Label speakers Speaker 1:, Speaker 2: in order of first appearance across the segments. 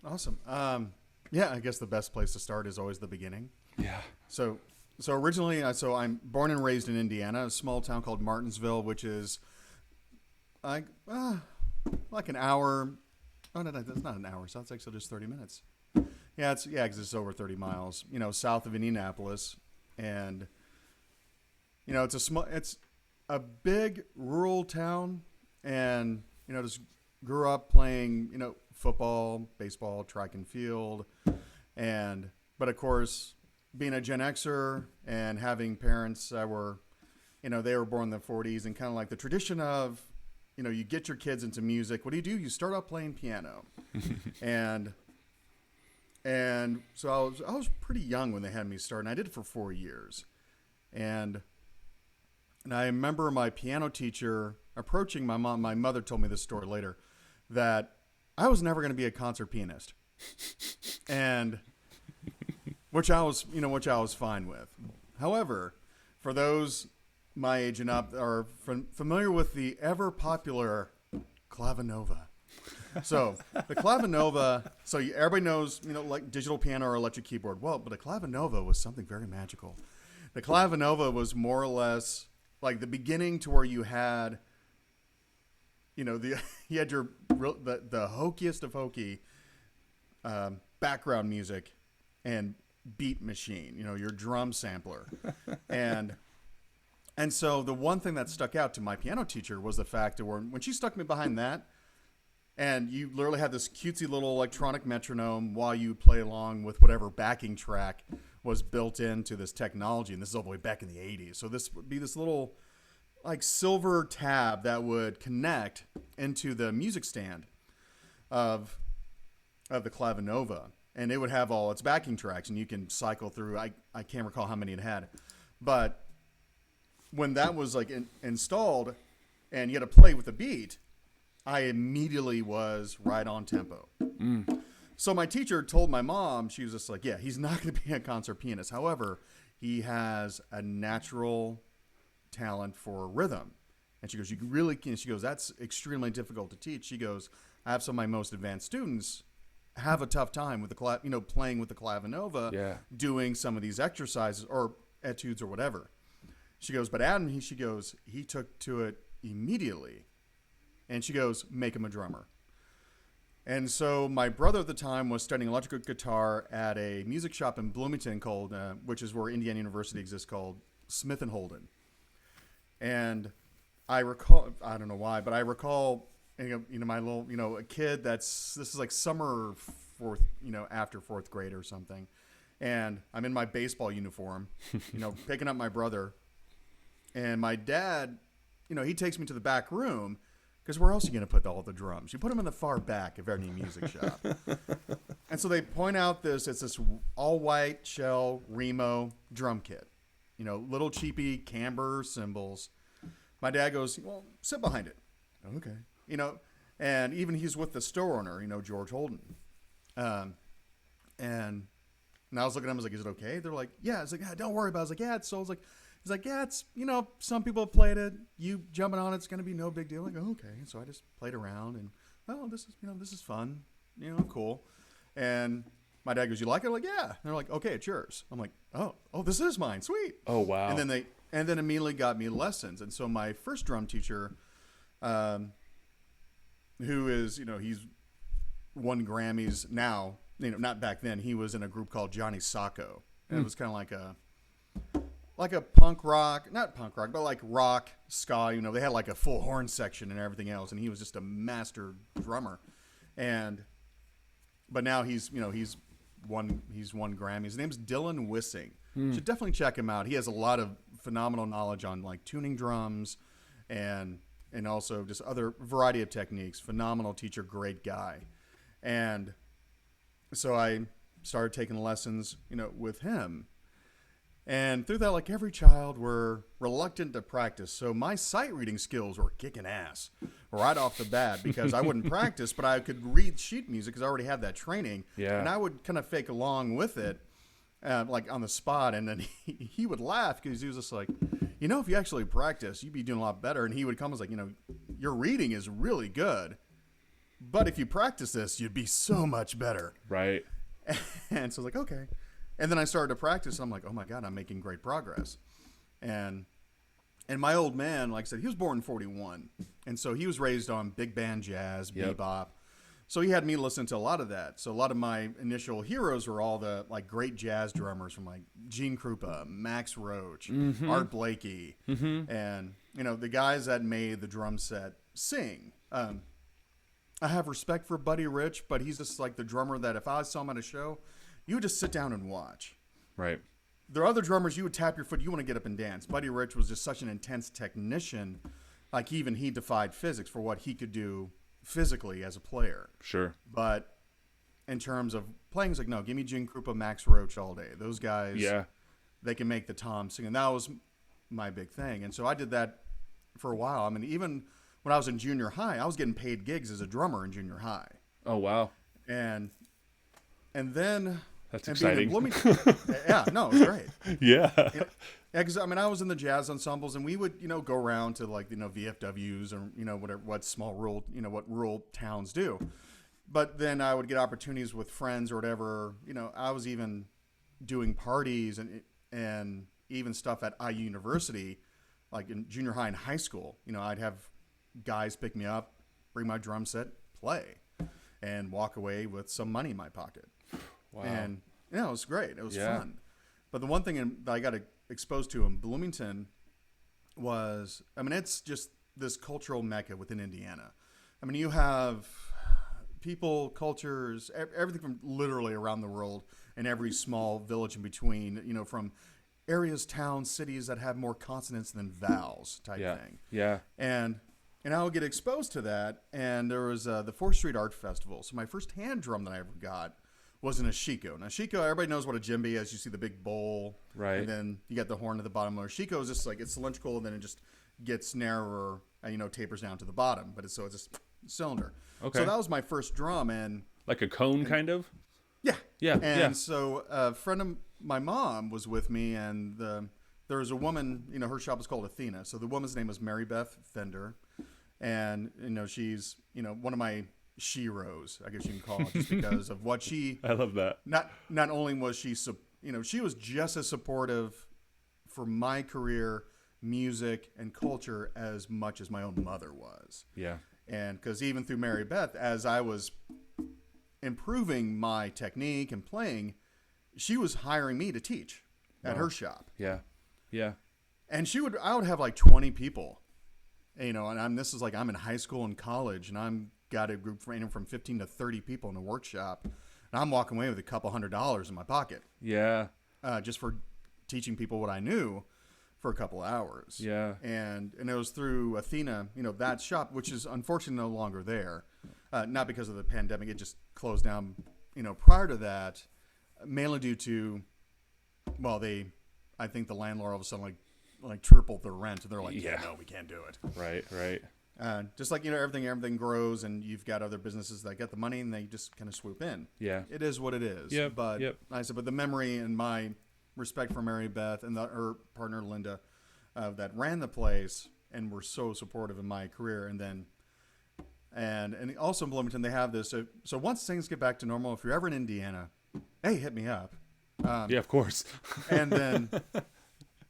Speaker 1: Awesome. Yeah, I guess the best place to start is always the beginning.
Speaker 2: Yeah.
Speaker 1: So, so originally, so I'm born and raised in Indiana, a small town called Martinsville, which is like like an hour. Oh no, that's not an hour. So that's actually just 30 minutes. Yeah, because it's over 30 miles. South of Indianapolis, and it's a big rural town, and just grew up playing football, baseball, track and field, but of course being a Gen Xer and having parents that were they were born in the 40s, and kind of like the tradition of you get your kids into music. What do? You start out playing piano, and so I was pretty young when they had me start, and I did it for 4 years, and I remember my piano teacher approaching my mom. My mother told me this story later, that I was never going to be a concert pianist, and which I was fine with. However, for those my age and up are familiar with the ever popular clavinova. So the clavinova, everybody knows, like digital piano or electric keyboard. Well, but a clavinova was something very magical. The clavinova was more or less like the beginning to where you had, you had the hokiest of hokey background music and beat machine, your drum sampler, and so the one thing that stuck out to my piano teacher was the fact that when she stuck me behind that. And you literally had this cutesy little electronic metronome while you play along with whatever backing track was built into this technology. And this is all the way back in the 80s. So this would be this little like silver tab that would connect into the music stand of the clavinova. And it would have all its backing tracks, and you can cycle through. I can't recall how many it had. But when that was like installed and you had to play with the beat, I immediately was right on tempo. So my teacher told my mom, she was just like, yeah, he's not going to be a concert pianist. However, he has a natural talent for rhythm. And she goes, you really can. She goes, that's extremely difficult to teach. She goes, I have some of my most advanced students have a tough time with the playing with the clavinova, doing some of these exercises or etudes or whatever. She goes, but Adam, he took to it immediately. And she goes, make him a drummer. And so my brother at the time was studying electric guitar at a music shop in Bloomington called, which is where Indiana University exists, called Smith and Holden. And I recall, I don't know why, but I recall, my little, a kid this is like summer after fourth grade or something. And I'm in my baseball uniform, picking up my brother. And my dad, he takes me to the back room. Because where else are you going to put all the drums? You put them in the far back of any music shop. And so they point out it's this all-white shell Remo drum kit. Little cheapy camber cymbals. My dad goes, well, sit behind it. Okay. And even he's with the store owner, George Holden. And I was looking at him, I was like, is it okay? They're like, yeah. I was like, yeah, don't worry about it. I was like, yeah. So I was like, he's like, yeah, it's, some people have played it. You jumping on it's going to be no big deal. Like, oh, okay. So I just played around and, this is fun. Cool. And my dad goes, you like it? I'm like, yeah. And they're like, okay, it's yours. I'm like, oh, this is mine. Sweet.
Speaker 2: Oh, wow.
Speaker 1: And then immediately got me lessons. And so my first drum teacher, who is, he's won Grammys now, not back then. He was in a group called Johnny Sacco. And it was kind of like a punk rock, not punk rock, but like rock, ska, they had like a full horn section and everything else. And he was just a master drummer. But now he's won Grammys. His name's Dylan Wissing. You should definitely check him out. He has a lot of phenomenal knowledge on like tuning drums and also just other variety of techniques. Phenomenal teacher, great guy. And so I started taking lessons, with him. And through that, like every child, were reluctant to practice. So my sight reading skills were kicking ass right off the bat because I wouldn't practice, but I could read sheet music because I already had that training.
Speaker 2: Yeah.
Speaker 1: And I would kind of fake along with it, like on the spot. And then he would laugh because he was just like, if you actually practice, you'd be doing a lot better. And he would come and was like, your reading is really good. but if you practice this, you'd be so much better.
Speaker 2: Right.
Speaker 1: And so I was like, okay. And then I started to practice. And I'm like, oh my God, I'm making great progress. And my old man, like I said, he was born in 41. And so he was raised on big band jazz, bebop. So he had me listen to a lot of that. So a lot of my initial heroes were all the like great jazz drummers from like Gene Krupa, Max Roach, Art Blakey, and the guys that made the drum set sing. I have respect for Buddy Rich, but he's just like the drummer that if I saw him at a show, you would just sit down and watch.
Speaker 2: Right.
Speaker 1: There are other drummers, you would tap your foot, you want to get up and dance. Buddy Rich was just such an intense technician. Like even he defied physics for what he could do physically as a player.
Speaker 2: Sure.
Speaker 1: But in terms of playing, it's like, no, give me Gene Krupa, Max Roach all day. Those guys, they can make the tom sing. And that was my big thing. And so I did that for a while. I mean, even when I was in junior high, I was getting paid gigs as a drummer in junior high.
Speaker 2: Oh, wow.
Speaker 1: And then...
Speaker 2: That's exciting.
Speaker 1: Yeah, no, it was great.
Speaker 2: Yeah.
Speaker 1: Yeah, because I mean, I was in the jazz ensembles, and we would, go around to like, VFWs or whatever, what small rural, what rural towns do. But then I would get opportunities with friends or whatever. I was even doing parties and even stuff at IU University, like in junior high and high school. I'd have guys pick me up, bring my drum set, play, and walk away with some money in my pocket.
Speaker 2: Wow.
Speaker 1: And it was great. It was fun. But the one thing that I got exposed to in Bloomington was, I mean, it's just this cultural mecca within Indiana. I mean, you have people, cultures, everything from literally around the world and every small village in between, from areas, towns, cities that have more consonants than vowels type thing.
Speaker 2: Yeah.
Speaker 1: And I would get exposed to that. And there was the 4th Street Art Festival. So my first hand drum that I ever got was an Ashiko. Now, Ashiko, everybody knows what a djembe is. You see the big bowl.
Speaker 2: Right.
Speaker 1: And then you got the horn at the bottom. Ashiko is just like, it's cylindrical, and then it just gets narrower and, tapers down to the bottom. But it's just a cylinder.
Speaker 2: Okay.
Speaker 1: So that was my first drum. And
Speaker 2: like a cone, kind of?
Speaker 1: Yeah.
Speaker 2: Yeah.
Speaker 1: And so a friend of my mom was with me, and there was a woman, her shop was called Athena. So the woman's name was Mary Beth Fender. And, she's, one of my sheroes, I guess you can call it, just because of what she...
Speaker 2: I love that.
Speaker 1: Not only was she, she was just as supportive for my career, music, and culture as much as my own mother was.
Speaker 2: Yeah.
Speaker 1: And because even through Mary Beth, as I was improving my technique and playing, she was hiring me to teach at her shop.
Speaker 2: Yeah. Yeah.
Speaker 1: And I would have like 20 people, and this is like, I'm in high school and college, and I'm got a group ranging from 15 to 30 people in a workshop, and I'm walking away with a couple $100s in my pocket.
Speaker 2: Yeah.
Speaker 1: Just for teaching people what I knew for a couple hours.
Speaker 2: Yeah.
Speaker 1: And it was through Athena, that shop, which is unfortunately no longer there. Not because of the pandemic. It just closed down, prior to that, mainly due to, I think the landlord all of a sudden like tripled their rent, and they're like, yeah, no, we can't do it.
Speaker 2: Right.
Speaker 1: Just like, everything grows, and you've got other businesses that get the money, and they just kind of swoop in.
Speaker 2: Yeah.
Speaker 1: It is what it is.
Speaker 2: Yep.
Speaker 1: But I said, but the memory and my respect for Mary Beth and her partner Linda that ran the place and were so supportive in my career. And then, and also in Bloomington, they have this. So once things get back to normal, if you're ever in Indiana, hey, hit me up.
Speaker 2: Yeah, of course.
Speaker 1: and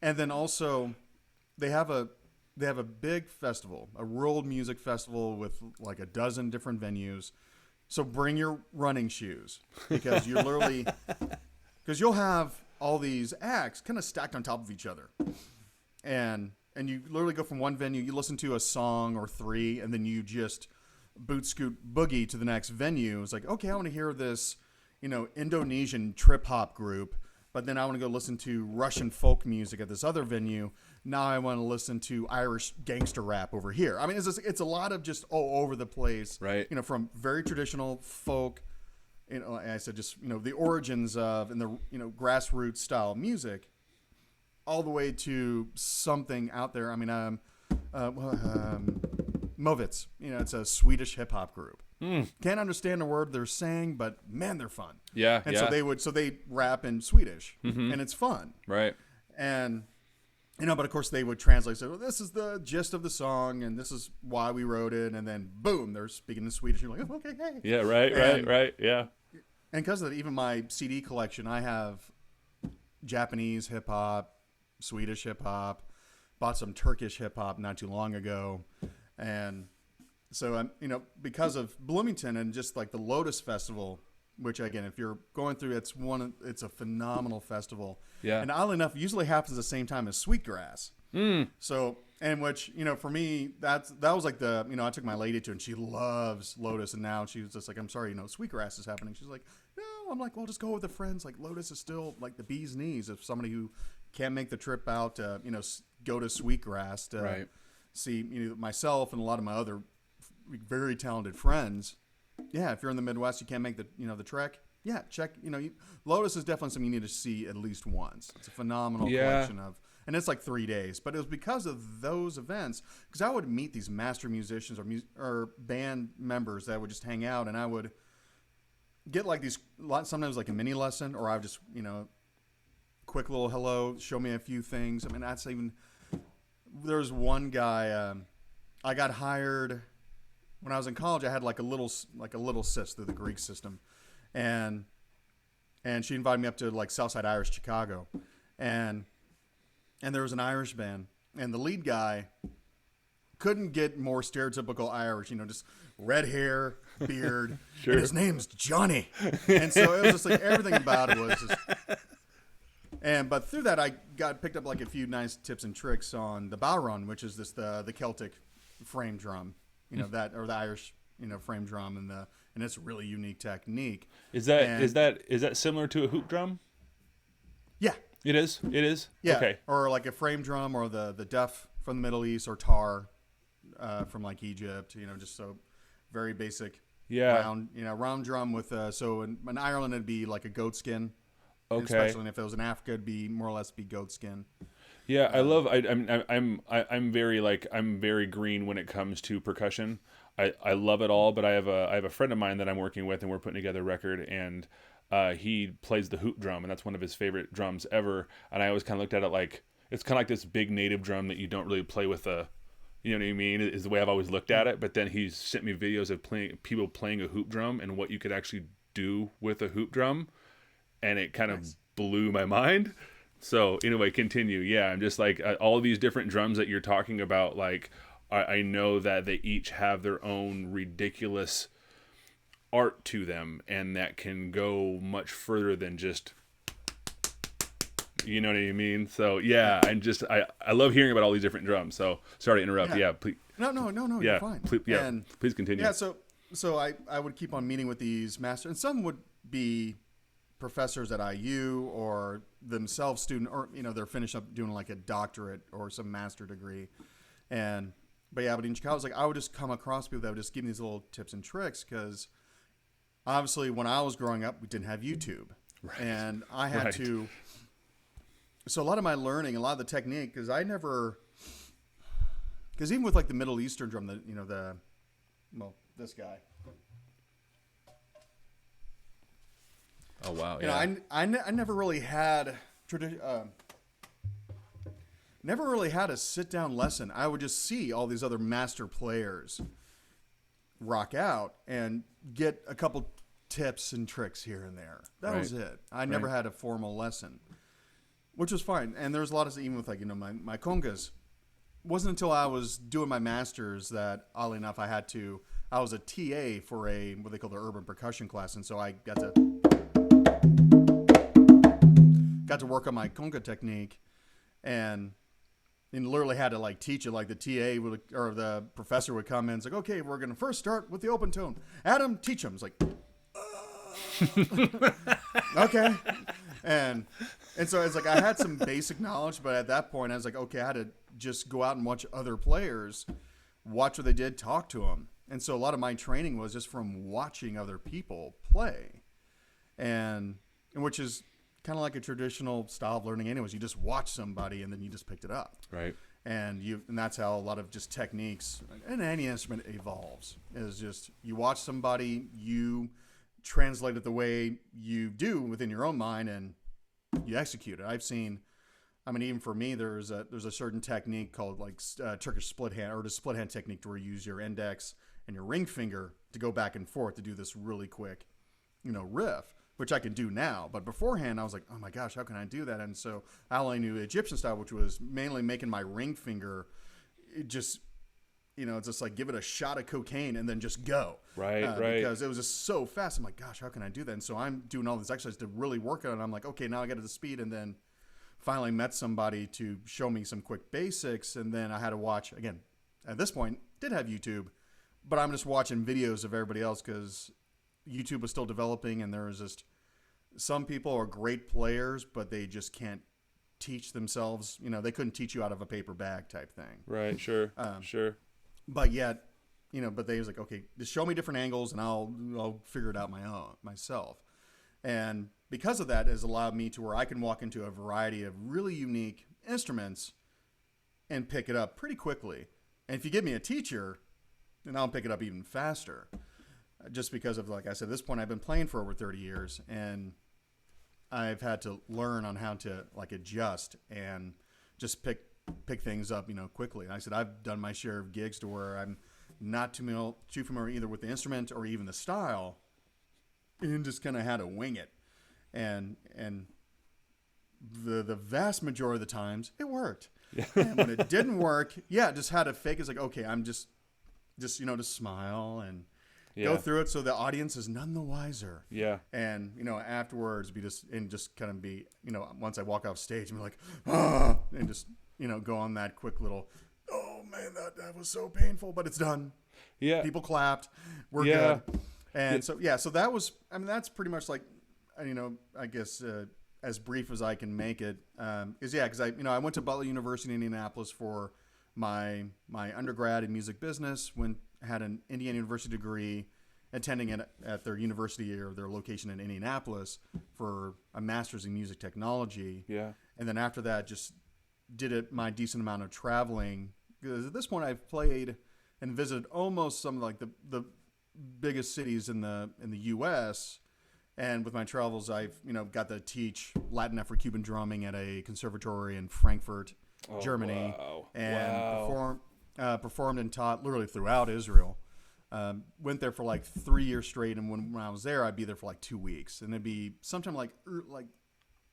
Speaker 1: then also they have a big festival, a world music festival with like a dozen different venues. So bring your running shoes, because you're literally, because you'll have all these acts kind of stacked on top of each other. And you literally go from one venue, you listen to a song or 3, and then you just boot scoot boogie to the next venue. It's like, okay, I want to hear this, Indonesian trip hop group. But then I want to go listen to Russian folk music at this other venue. Now I want to listen to Irish gangster rap over here. I mean, it's a lot of just all over the place.
Speaker 2: Right.
Speaker 1: From very traditional folk, I said just, the origins of, and the, grassroots style music, all the way to something out there. I mean, Movits, it's a Swedish hip hop group. Can't understand a word they're saying, but man, they're fun.
Speaker 2: Yeah.
Speaker 1: And so they rap in Swedish, and it's fun.
Speaker 2: Right.
Speaker 1: And But of course they would translate. Say, well, this is the gist of the song, and this is why we wrote it. And then boom, they're speaking in Swedish. You're like, oh, okay, hey.
Speaker 2: Yeah, right. Yeah.
Speaker 1: And because of that, even my CD collection, I have Japanese hip hop, Swedish hip hop, bought some Turkish hip hop not too long ago, and so I'm, because of Bloomington and just like the Lotus Festival, which again, if you're going through, it's a phenomenal festival.
Speaker 2: Yeah.
Speaker 1: And oddly enough, usually happens at the same time as Sweetgrass. So, and which, for me, that was like I took my lady to, and she loves Lotus, and now she was just like, I'm sorry, Sweetgrass is happening. She's like, no. I'm like, well, just go with the friends. Like, Lotus is still like the bee's knees. If somebody who can't make the trip out to, go to Sweetgrass to see, myself and a lot of my other very talented friends. Yeah, if you're in the Midwest, you can't make the, the trek. Yeah, check. Lotus is definitely something you need to see at least once. It's a phenomenal collection of, and it's like 3 days. But it was because of those events, because I would meet these master musicians or band members that would just hang out, and I would get like sometimes like a mini lesson, or I would just, quick little hello, show me a few things. I mean, there's one guy, I got hired when I was in college. I had like a little sis through the Greek system, and she invited me up to like Southside Irish Chicago, and there was an Irish band, and the lead guy couldn't get more stereotypical Irish, just red hair, beard,
Speaker 2: Sure.
Speaker 1: And his name's Johnny, and so it was just like everything about it was just. But through that, I picked up like a few nice tips and tricks on the Bowrun, which is the Celtic frame drum, that, or the Irish, frame drum, and it's a really unique technique.
Speaker 2: Is that similar to a hoop drum?
Speaker 1: Yeah,
Speaker 2: it is.
Speaker 1: Yeah,
Speaker 2: okay.
Speaker 1: Or like a frame drum, or the duff from the Middle East, or tar from like Egypt. Just so very basic.
Speaker 2: Yeah.
Speaker 1: Round drum with so in Ireland it'd be like a goat skin.
Speaker 2: Okay.
Speaker 1: Especially if it was in Africa, it'd be more or less goat skin.
Speaker 2: Yeah, I'm very green when it comes to percussion. I love it all, but I have a friend of mine that I'm working with, and we're putting together a record, and he plays the hoop drum, and that's one of his favorite drums ever. And I always kind of looked at it like it's kind of like this big native drum that you don't really play with you know what I mean? Is the way I've always looked at it. But then he's sent me videos of people playing a hoop drum and what you could actually do with a hoop drum, and it kind of blew my mind. So anyway, continue. Yeah, I'm just like all these different drums that you're talking about. Like I know that they each have their own ridiculous art to them, and that can go much further than just. You know what I mean? So yeah, I love hearing about all these different drums. So sorry to interrupt. Yeah, please.
Speaker 1: No,
Speaker 2: yeah,
Speaker 1: you're fine.
Speaker 2: Please continue.
Speaker 1: Yeah, so I would keep on meeting with these masters, and some would be professors at IU or themselves student, or they're finished up doing like a doctorate or some master degree, but in Chicago, I would just come across people that would just give me these little tips and tricks, because obviously when I was growing up we didn't have YouTube, right. And I had to. So a lot of my learning, a lot of the technique, because even with like the Middle Eastern drum, this guy.
Speaker 2: Oh wow! Yeah.
Speaker 1: I never really had a sit down lesson. I would just see all these other master players rock out and get a couple tips and tricks here and there. That was it. I never had a formal lesson, which was fine. And there's a lot of, even with like my congas. Wasn't until I was doing my master's that, oddly enough, I was a TA for what they call the urban percussion class, and so I got to work on my conga technique, and literally had to like teach it. Like the TA or the professor would come in, and it's like, okay, we're gonna first start with the open tone. Adam, teach him. It's like, okay, and so it's like I had some basic knowledge, but at that point I was like, okay, I had to just go out and watch other players, watch what they did, talk to them. And so a lot of my training was just from watching other people play, and which is kind of like a traditional style of learning anyways. You just watch somebody and then you just picked it up.
Speaker 2: Right.
Speaker 1: And that's how a lot of just techniques and any instrument evolves, is just you watch somebody, you translate it the way you do within your own mind, and you execute it. I mean, even for me, there's a certain technique called like Turkish split hand, or the split hand technique, where you use your index and your ring finger to go back and forth to do this really quick, riff, which I can do now. But beforehand, I was like, oh my gosh, how can I do that? And so I only knew Egyptian style, which was mainly making my ring finger just, it's just like give it a shot of cocaine and then just go.
Speaker 2: Right.
Speaker 1: Because it was just so fast. I'm like, gosh, how can I do that? And so I'm doing all this exercise to really work on it. And I'm like, okay, now I got to the speed. And then finally met somebody to show me some quick basics. And then I had to watch, again, at this point, did have YouTube, but I'm just watching videos of everybody else because YouTube was still developing, and there was just some people are great players, but they just can't teach themselves. They couldn't teach you out of a paper bag type thing.
Speaker 2: Right. Sure. Sure.
Speaker 1: But yet, but they was like, okay, just show me different angles, and I'll figure it out myself. And because of that, has allowed me to where I can walk into a variety of really unique instruments and pick it up pretty quickly. And if you give me a teacher, then I'll pick it up even faster. Just because of, like I said, at this point, I've been playing for over 30 years, and I've had to learn on how to like adjust and just pick things up, quickly. And I said, I've done my share of gigs to where I'm not too familiar either with the instrument or even the style, and just kind of had to wing it. And the vast majority of the times it worked. Yeah. And when it didn't work, just had to fake. It's like, okay, I'm just smile and go through it so the audience is none the wiser. Yeah. And, afterwards just kind of be, once I walk off stage, I'm like, and just, go on that quick little, oh man, that was so painful, but it's done. Yeah. People clapped. We're good. And so that was, that's pretty much like, I guess, as brief as I can make it, because I went to Butler University in Indianapolis for my undergrad in music business. Had an Indiana University degree, attending it at their university or their location in Indianapolis for a master's in music technology. Yeah, and then after that, just did my decent amount of traveling. Because at this point, I've played and visited almost some of like the biggest cities in the U.S. And with my travels, I've got to teach Latin Afro-Cuban drumming at a conservatory in Frankfurt, Germany, and performed and taught literally throughout Israel. Went there for like 3 years straight, and when I was there, I'd be there for like 2 weeks, and it'd be sometime like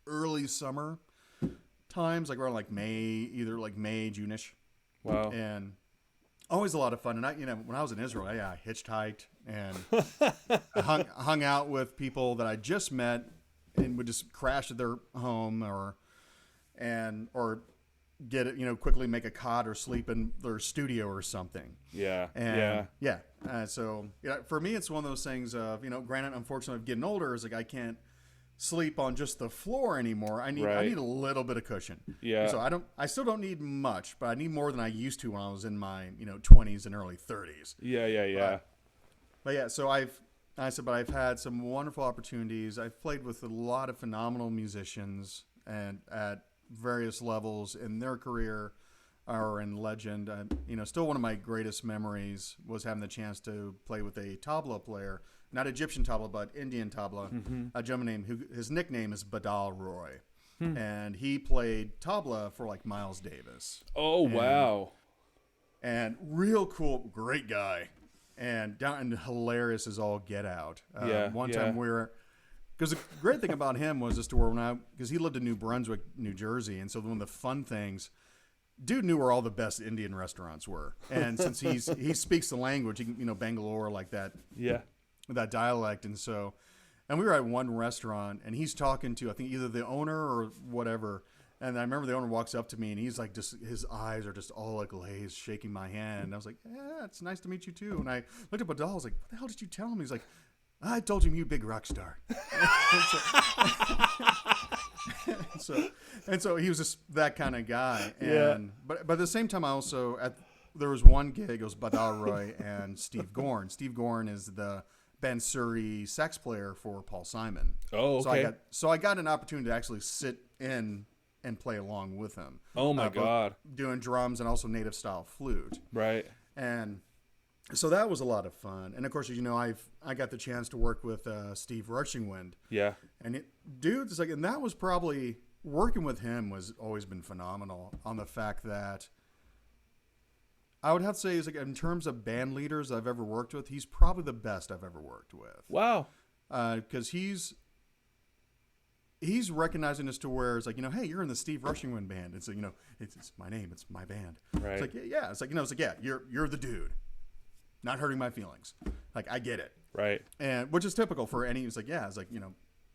Speaker 1: early summer times, like around like either May, June-ish. Wow. And always a lot of fun. And when I was in Israel, I hitchhiked and hung out with people that I just met, and would just crash at their home or get it, quickly make a cot or sleep in their studio or something. Yeah. And so for me, it's one of those things of, granted, unfortunately, getting older is like, I can't sleep on just the floor anymore. I need a little bit of cushion. Yeah. So I still don't need much, but I need more than I used to when I was in my, 20s and early 30s. Yeah. But yeah, so I've had some wonderful opportunities. I've played with a lot of phenomenal musicians and at various levels in their career or in legend. Still one of my greatest memories was having the chance to play with a tabla player, not Egyptian tabla, but Indian tabla, a gentleman who his nickname is Badal Roy. And he played tabla for like Miles Davis. Oh, wow. And real cool, great guy. And hilarious as all get out. One time because the great thing about him was just to where because he lived in New Brunswick, New Jersey, and so one of the fun things, dude knew where all the best Indian restaurants were, and since he speaks the language, he can, Bangalore like that, that dialect, and we were at one restaurant, and he's talking to I think either the owner or whatever, and I remember the owner walks up to me, and he's like, just his eyes are just all glazed, shaking my hand, and I was like, yeah, it's nice to meet you too, and I looked at Badal, I was like, what the hell did you tell him? He's like, I told him you big rock star. and so he was just that kind of guy. And but at the same time, there was one gig. It was Badal Roy and Steve Gorn. Steve Gorn is the Bansuri sax player for Paul Simon. Oh, okay. So I got an opportunity to actually sit in and play along with him. Oh my God! Doing drums and also native style flute. Right. And so that was a lot of fun. And of course, I got the chance to work with Steve Rushingwind. Yeah. And and that was probably working with him was always been phenomenal on the fact that I would have to say is like in terms of band leaders I've ever worked with, he's probably the best I've ever worked with.
Speaker 2: Wow.
Speaker 1: Because he's recognizing us to where it's like, hey, you're in the Steve Rushingman band. It's like, it's my name, it's my band.
Speaker 2: Right.
Speaker 1: It's like, yeah, it's like, it's like, yeah, you're the dude, not hurting my feelings. Like, I get it.
Speaker 2: Right.
Speaker 1: And which is typical for any. It's like, yeah, it's like,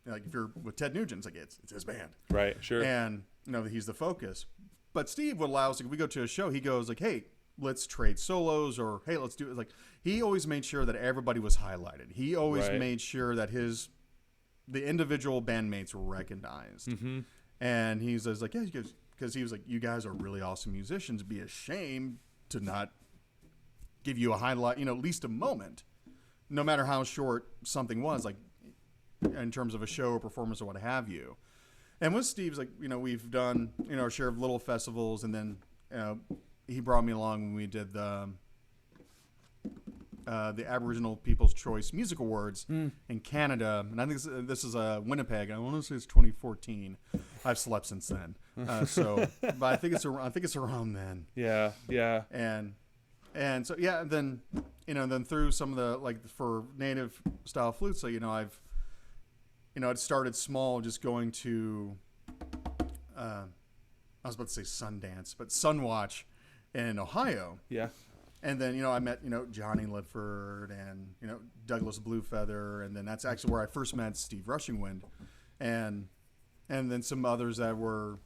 Speaker 1: like if you're with Ted Nugent, it's like it's his band.
Speaker 2: Right. Sure.
Speaker 1: And he's the focus. But Steve would allow us, like, if we go to a show, he goes like, hey, let's trade solos, or hey, let's do it. Like, he always made sure that everybody was highlighted. He always made sure that the individual bandmates were recognized. Mm-hmm. And he says like, yeah, because he was like, you guys are really awesome musicians. It'd be a shame to not give you a highlight, at least a moment, no matter how short something was, like in terms of a show or performance or what have you. And with Steve's, like, we've done, our share of little festivals, and then he brought me along when we did the Aboriginal People's Choice Music Awards in Canada, and I think this is Winnipeg. I want to say it's 2014. I've slept since then, but I think it's around then.
Speaker 2: Yeah, yeah.
Speaker 1: And so yeah, then then through some of the, like, for native style flutes, so I'd started small, just going to I was about to say Sundance, but Sunwatch in Ohio.
Speaker 2: Yeah.
Speaker 1: And then, I met, Johnny Lidford and, Douglas Bluefeather. And then that's actually where I first met Steve Rushingwind. And then some others that were,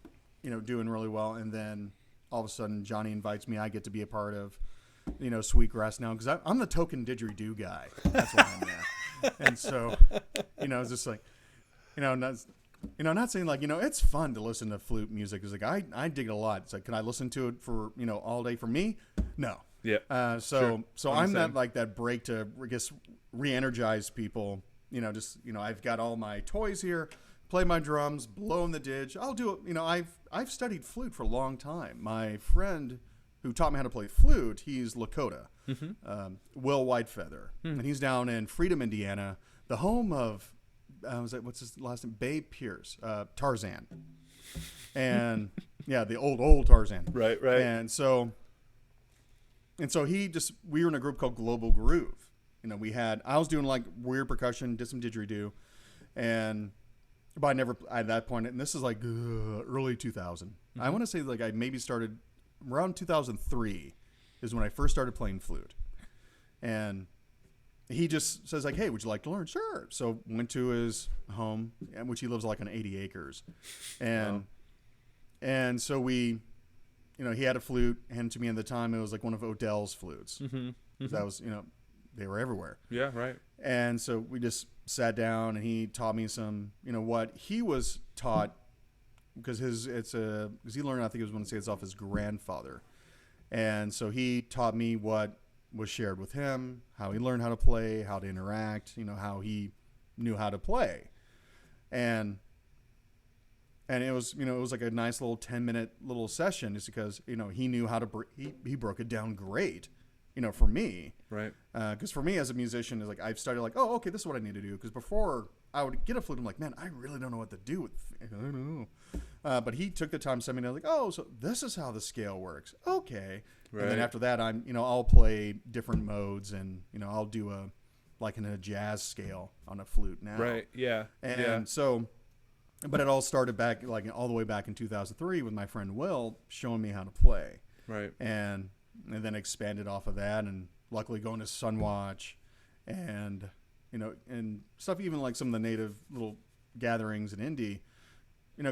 Speaker 1: doing really well. And then all of a sudden Johnny invites me. I get to be a part of, Sweetgrass now, because I'm the token didgeridoo guy. That's why I'm there. And so, it's just like, not saying like, it's fun to listen to flute music. It's like, I dig it a lot. It's like, can I listen to it for, all day for me? No.
Speaker 2: Yeah.
Speaker 1: So I'm not like that break to, I guess, re-energize people. I've got all my toys here, play my drums, blow in the didge. I'll do it. I've studied flute for a long time. My friend who taught me how to play flute, he's Lakota, Will Whitefeather, and he's down in Freedom, Indiana, the home of, what's his last name? Babe Pierce, Tarzan, and yeah, the old Tarzan.
Speaker 2: Right.
Speaker 1: And so we were in a group called Global Groove. I was doing like weird percussion, did some didgeridoo, but at that point, and this is like early 2000. Mm-hmm. I want to say like I maybe started around 2003 is when I first started playing flute. And he just says like, hey, would you like to learn? Sure. So went to his home, which he lives like on 80 acres. And so we, he had a flute handed to me at the time. It was like one of Odell's flutes. Mm-hmm. Mm-hmm. That was, they were everywhere.
Speaker 2: Yeah, right.
Speaker 1: And so we just sat down and he taught me some, what he was taught, because he learned, I think it was, when to say it's off his grandfather. And so he taught me what was shared with him, how he learned how to play, how to interact, how he knew how to play. And it was, it was like a nice little 10-minute little session, just because, he knew how to, he broke it down great, for me.
Speaker 2: Right.
Speaker 1: Because for me as a musician, is like, I've started like, oh, okay, this is what I need to do. Because before I would get a flute, I'm like, man, I really don't know what to do with it. I don't know. But he took the time to send me, like, oh, so this is how the scale works. Okay. Right. And then after that, I'll play different modes, and, I'll do a jazz scale on a flute now.
Speaker 2: Right. Yeah.
Speaker 1: And so, but it all started back, like, all the way back in 2003 with my friend Will showing me how to play.
Speaker 2: Right.
Speaker 1: And then expanded off of that, and luckily going to Sunwatch and, and stuff, even like some of the native little gatherings in Indy,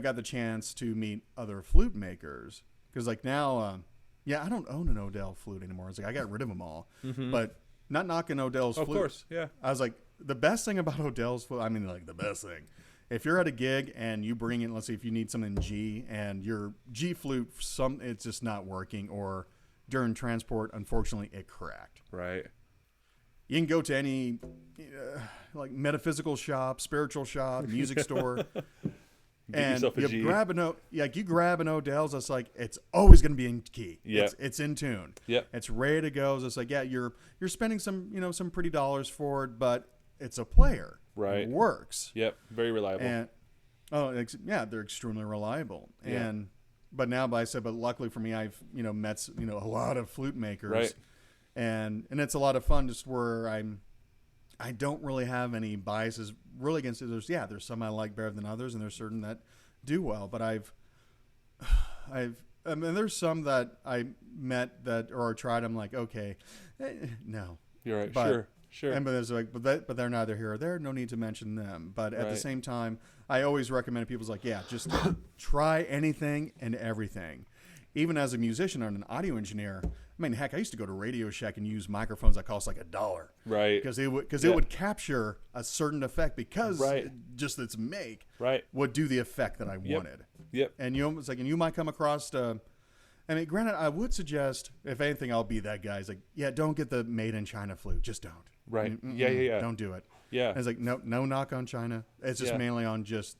Speaker 1: got the chance to meet other flute makers. Because like now, I don't own an Odell flute anymore. It's like I got rid of them all. Mm-hmm. But not knocking Odell's flute.
Speaker 2: Of course, yeah.
Speaker 1: I was like, the best thing about Odell's flute, the best thing, if you're at a gig and you bring in, let's say if you need something in G, and your G flute, it's just not working, or during transport, unfortunately, it cracked.
Speaker 2: Right.
Speaker 1: You can go to any like metaphysical shop, spiritual shop, music store, and you grab an Odell's. It's like it's always going to be in key.
Speaker 2: Yeah,
Speaker 1: it's in tune.
Speaker 2: Yeah,
Speaker 1: it's ready to go. So it's like, yeah, you're spending some some pretty dollars for it, but it's a player.
Speaker 2: Right,
Speaker 1: it works.
Speaker 2: Yep, very reliable.
Speaker 1: Yeah, they're extremely reliable.
Speaker 2: Yeah.
Speaker 1: But luckily for me, I've met a lot of flute makers,
Speaker 2: Right.
Speaker 1: and it's a lot of fun. Just where I don't really have any biases really against it. There's some I like better than others, and there's certain that do well. But I mean, there's some that I met or tried. I'm like, okay, no.
Speaker 2: You're right.
Speaker 1: But,
Speaker 2: Sure.
Speaker 1: And but there's but they're neither here or there. No need to mention them. But at the
Speaker 2: Right.
Speaker 1: same time, I always recommend people's like, yeah, just try anything and everything. Even as a musician and an audio engineer, I mean, heck, I used to go to Radio Shack and use microphones that cost like $1,
Speaker 2: Right.
Speaker 1: because it
Speaker 2: Yeah.
Speaker 1: would capture a certain effect because
Speaker 2: Right.
Speaker 1: just its make
Speaker 2: Right.
Speaker 1: would do the effect that I wanted.
Speaker 2: Yep.
Speaker 1: And and you might come across. I mean, granted, I would suggest, if anything, I'll be that guy. It's like, yeah, don't get the made in China flute. Just don't.
Speaker 2: Right.
Speaker 1: Mm-mm-mm.
Speaker 2: Yeah.
Speaker 1: Don't do it.
Speaker 2: Yeah.
Speaker 1: And it's like, no knock on China. It's just
Speaker 2: Yeah.
Speaker 1: mainly on just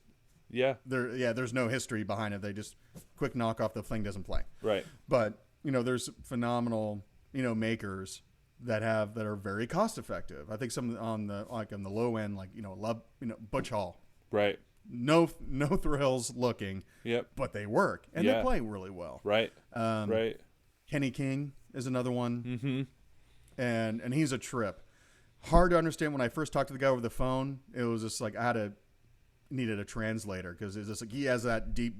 Speaker 2: Yeah.
Speaker 1: there's no history behind it. They just quick knock off, the thing doesn't play.
Speaker 2: Right.
Speaker 1: But there's phenomenal makers that are very cost effective. I think some on the low end, like Butch Hall,
Speaker 2: Right.
Speaker 1: no thrills looking,
Speaker 2: Yep.
Speaker 1: but they work and
Speaker 2: Yeah.
Speaker 1: they play really well.
Speaker 2: Right.
Speaker 1: Um,
Speaker 2: Right.
Speaker 1: Kenny King is another one,
Speaker 2: Mm-hmm.
Speaker 1: and he's a trip. Hard to understand. When I first talked to the guy over the phone, it was just like I needed a translator, because it's just like he has that deep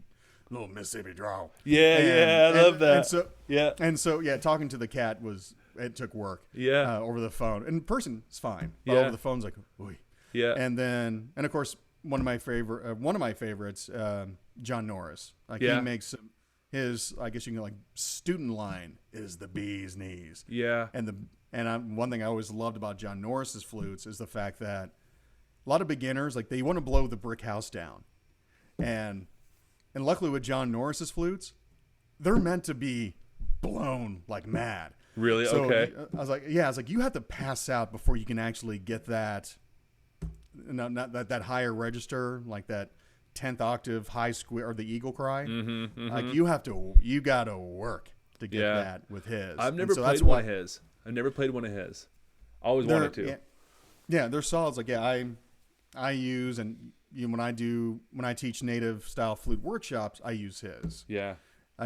Speaker 1: little Mississippi drawl.
Speaker 2: Yeah. I love that.
Speaker 1: And so talking to the cat took work.
Speaker 2: Yeah.
Speaker 1: Over the phone. In person, it's fine. But
Speaker 2: Yeah.
Speaker 1: over the phone's like, oy.
Speaker 2: Yeah.
Speaker 1: And of course, one of my favorites, John Norris. Like
Speaker 2: Yeah.
Speaker 1: he makes his, I guess you can like, student line is the bee's knees.
Speaker 2: Yeah.
Speaker 1: One thing I always loved about John Norris's flutes is the fact that a lot of beginners, like, they want to blow the brick house down, and luckily with John Norris's flutes, they're meant to be blown like mad.
Speaker 2: Really?
Speaker 1: So
Speaker 2: Okay.
Speaker 1: I was like, you have to pass out before you can actually get that, not that higher register, like that 10th octave high square or the eagle cry.
Speaker 2: Mm-hmm.
Speaker 1: Like you got to work to get
Speaker 2: Yeah.
Speaker 1: that with his.
Speaker 2: I've
Speaker 1: And
Speaker 2: never
Speaker 1: so
Speaker 2: played
Speaker 1: that's
Speaker 2: one
Speaker 1: why
Speaker 2: of his. I've never played one of his. I always
Speaker 1: they're-
Speaker 2: wanted to.
Speaker 1: Yeah, they're solid. It's like, I use, and when I teach native style flute workshops, I use his.
Speaker 2: Yeah.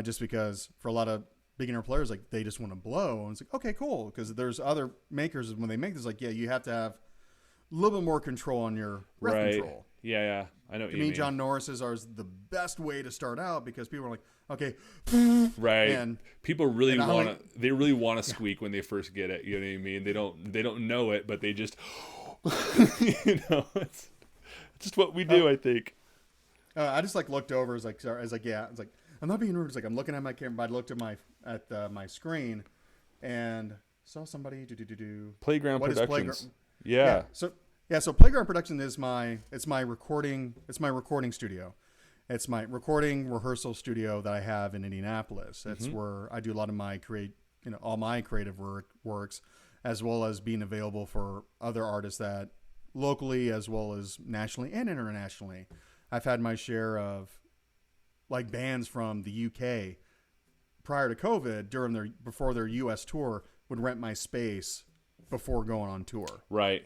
Speaker 1: Just because for a lot of beginner players, like, they just want to blow, and it's like, okay, cool, because there's other makers when they make this, like, yeah, you have to have a little bit more control on your breath
Speaker 2: Right.
Speaker 1: control.
Speaker 2: Yeah. I know what
Speaker 1: To
Speaker 2: you
Speaker 1: me,
Speaker 2: mean.
Speaker 1: John Norris's are the best way to start out, because people are like, okay,
Speaker 2: Right.
Speaker 1: and
Speaker 2: People really
Speaker 1: and I
Speaker 2: want
Speaker 1: like-
Speaker 2: to. They really want to squeak when they first get it. You know what I mean? They don't know it, but they just. It's just what we do. I think.
Speaker 1: I just like looked over, I'm not being rude. It's like I'm looking at my camera, but I looked at my screen and saw somebody
Speaker 2: Playground
Speaker 1: What is
Speaker 2: Productions.
Speaker 1: Playground?
Speaker 2: Yeah.
Speaker 1: So Playground Production is my recording studio. It's my recording rehearsal studio that I have in Indianapolis. That's where I do a lot of my all my creative works, as well as being available for other artists that locally as well as nationally and internationally. I've had my share of like bands from the UK prior to COVID before their US tour would rent my space before going on tour.
Speaker 2: Right.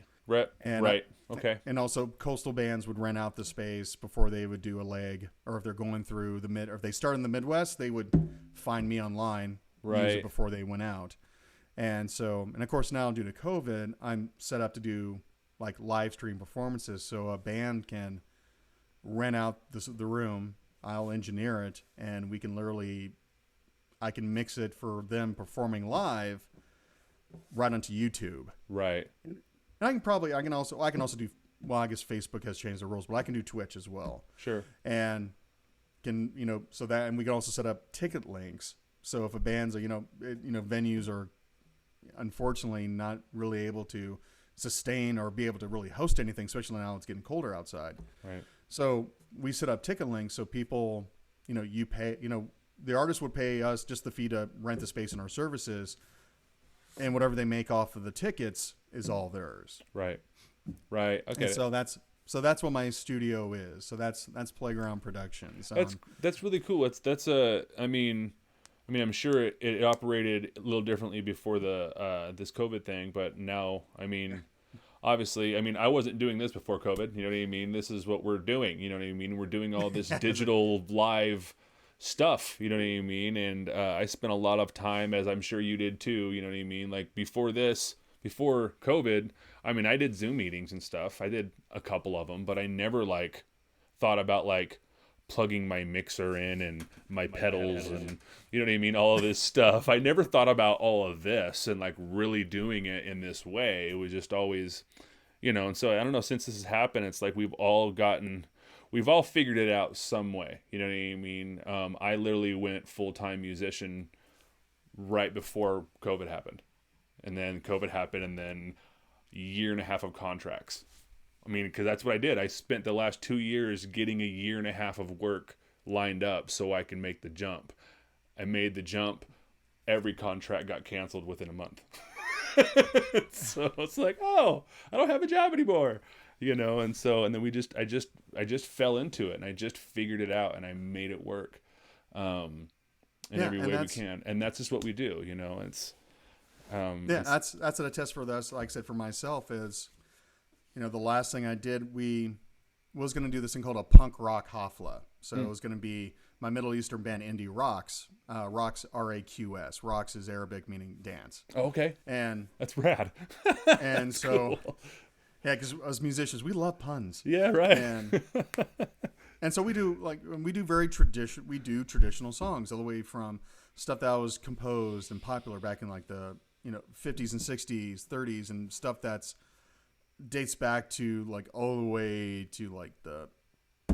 Speaker 1: And,
Speaker 2: right. Okay.
Speaker 1: And also coastal bands would rent out the space before they would do a leg, or if they're going through or if they start in the Midwest, they would find me online, use
Speaker 2: Right.
Speaker 1: it before they went out. And of course now due to COVID, I'm set up to do like live stream performances. So a band can rent out the room, I'll engineer it, and we can I can mix it for them performing live right onto YouTube.
Speaker 2: Right.
Speaker 1: And I can also do, well, I guess Facebook has changed the rules, but I can do Twitch as well.
Speaker 2: Sure.
Speaker 1: And and we can also set up ticket links. So if a band's, venues are unfortunately not really able to sustain or be able to really host anything, especially now it's getting colder outside.
Speaker 2: Right.
Speaker 1: So we set up ticket links so people, you pay, the artist would pay us just the fee to rent the space in our services, and whatever they make off of the tickets is all theirs.
Speaker 2: Right. Right. Okay.
Speaker 1: And so that's what my studio is. So that's Playground Productions.
Speaker 2: That's really cool. I mean, I'm sure it operated a little differently before the this COVID thing, but now, I mean, obviously, I mean, I wasn't doing this before COVID. You know what I mean? This is what we're doing. You know what I mean? We're doing all this digital live stuff. You know what I mean? And I spent a lot of time, as I'm sure you did too. You know what I mean? Like before COVID, I mean, I did Zoom meetings and stuff. I did a couple of them, but I never like thought about like plugging my mixer in and my pedals and you know what I mean, all of this stuff. I never thought about all of this and like really doing it in this way. It was just always, you know. And so I don't know, since this has happened, it's like we've all figured it out some way, you know what I mean. I literally went full-time musician right before COVID happened, and then COVID happened, and then a year and a half of contracts. I mean, because that's what I did. I spent the last 2 years getting a year and a half of work lined up so I can make the jump. I made the jump. Every contract got canceled within a month. So it's like, oh, I don't have a job anymore, you know. And then I just fell into it, and I just figured it out, and I made it work, in every way we can. And that's just what we do, you know. It's
Speaker 1: that's an attest for this. Like I said, for myself is, you know, the last thing I did, we was going to do this thing called a punk rock hafla. So it was going to be my Middle Eastern band, Indie Rocks. Rocks, R-A-Q-S. Rocks is Arabic, meaning dance.
Speaker 2: Oh, okay.
Speaker 1: And
Speaker 2: that's rad.
Speaker 1: And so, cool. Yeah, because as musicians, we love puns.
Speaker 2: Yeah, right.
Speaker 1: And so we do traditional songs all the way from stuff that was composed and popular back in like the 50s and 60s, 30s, and stuff that's dates back to like all the way to like the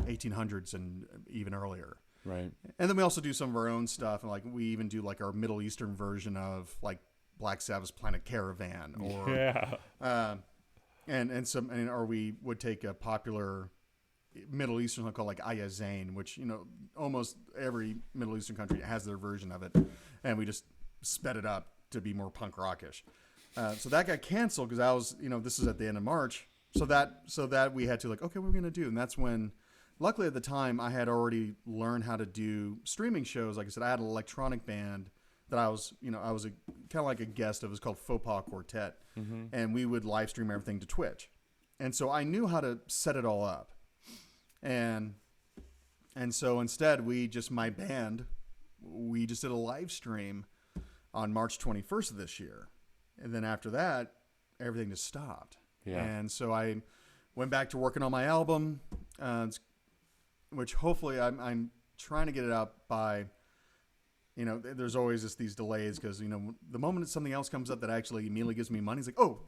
Speaker 1: 1800s and even earlier.
Speaker 2: Right. And
Speaker 1: then we also do some of our own stuff, and like we even do like our Middle Eastern version of like Black Sabbath's Planet Caravan, or or we would take a popular Middle Eastern song called like Aya Zayn, which almost every Middle Eastern country has their version of it, and we just sped it up to be more punk rockish. So that got canceled because I was, this is at the end of March. So that we had to like, okay, what are we going to do? And that's when, luckily at the time, I had already learned how to do streaming shows. Like I said, I had an electronic band that I was kind of like a guest of. It was called Faux Pas Quartet. Mm-hmm. And we would live stream everything to Twitch. And so I knew how to set it all up. And so instead, my band, we just did a live stream on March 21st of this year. And then after that, everything just stopped. Yeah. And so I went back to working on my album, which hopefully I'm trying to get it out by, there's always these delays because, the moment something else comes up that actually immediately gives me money, it's like, oh,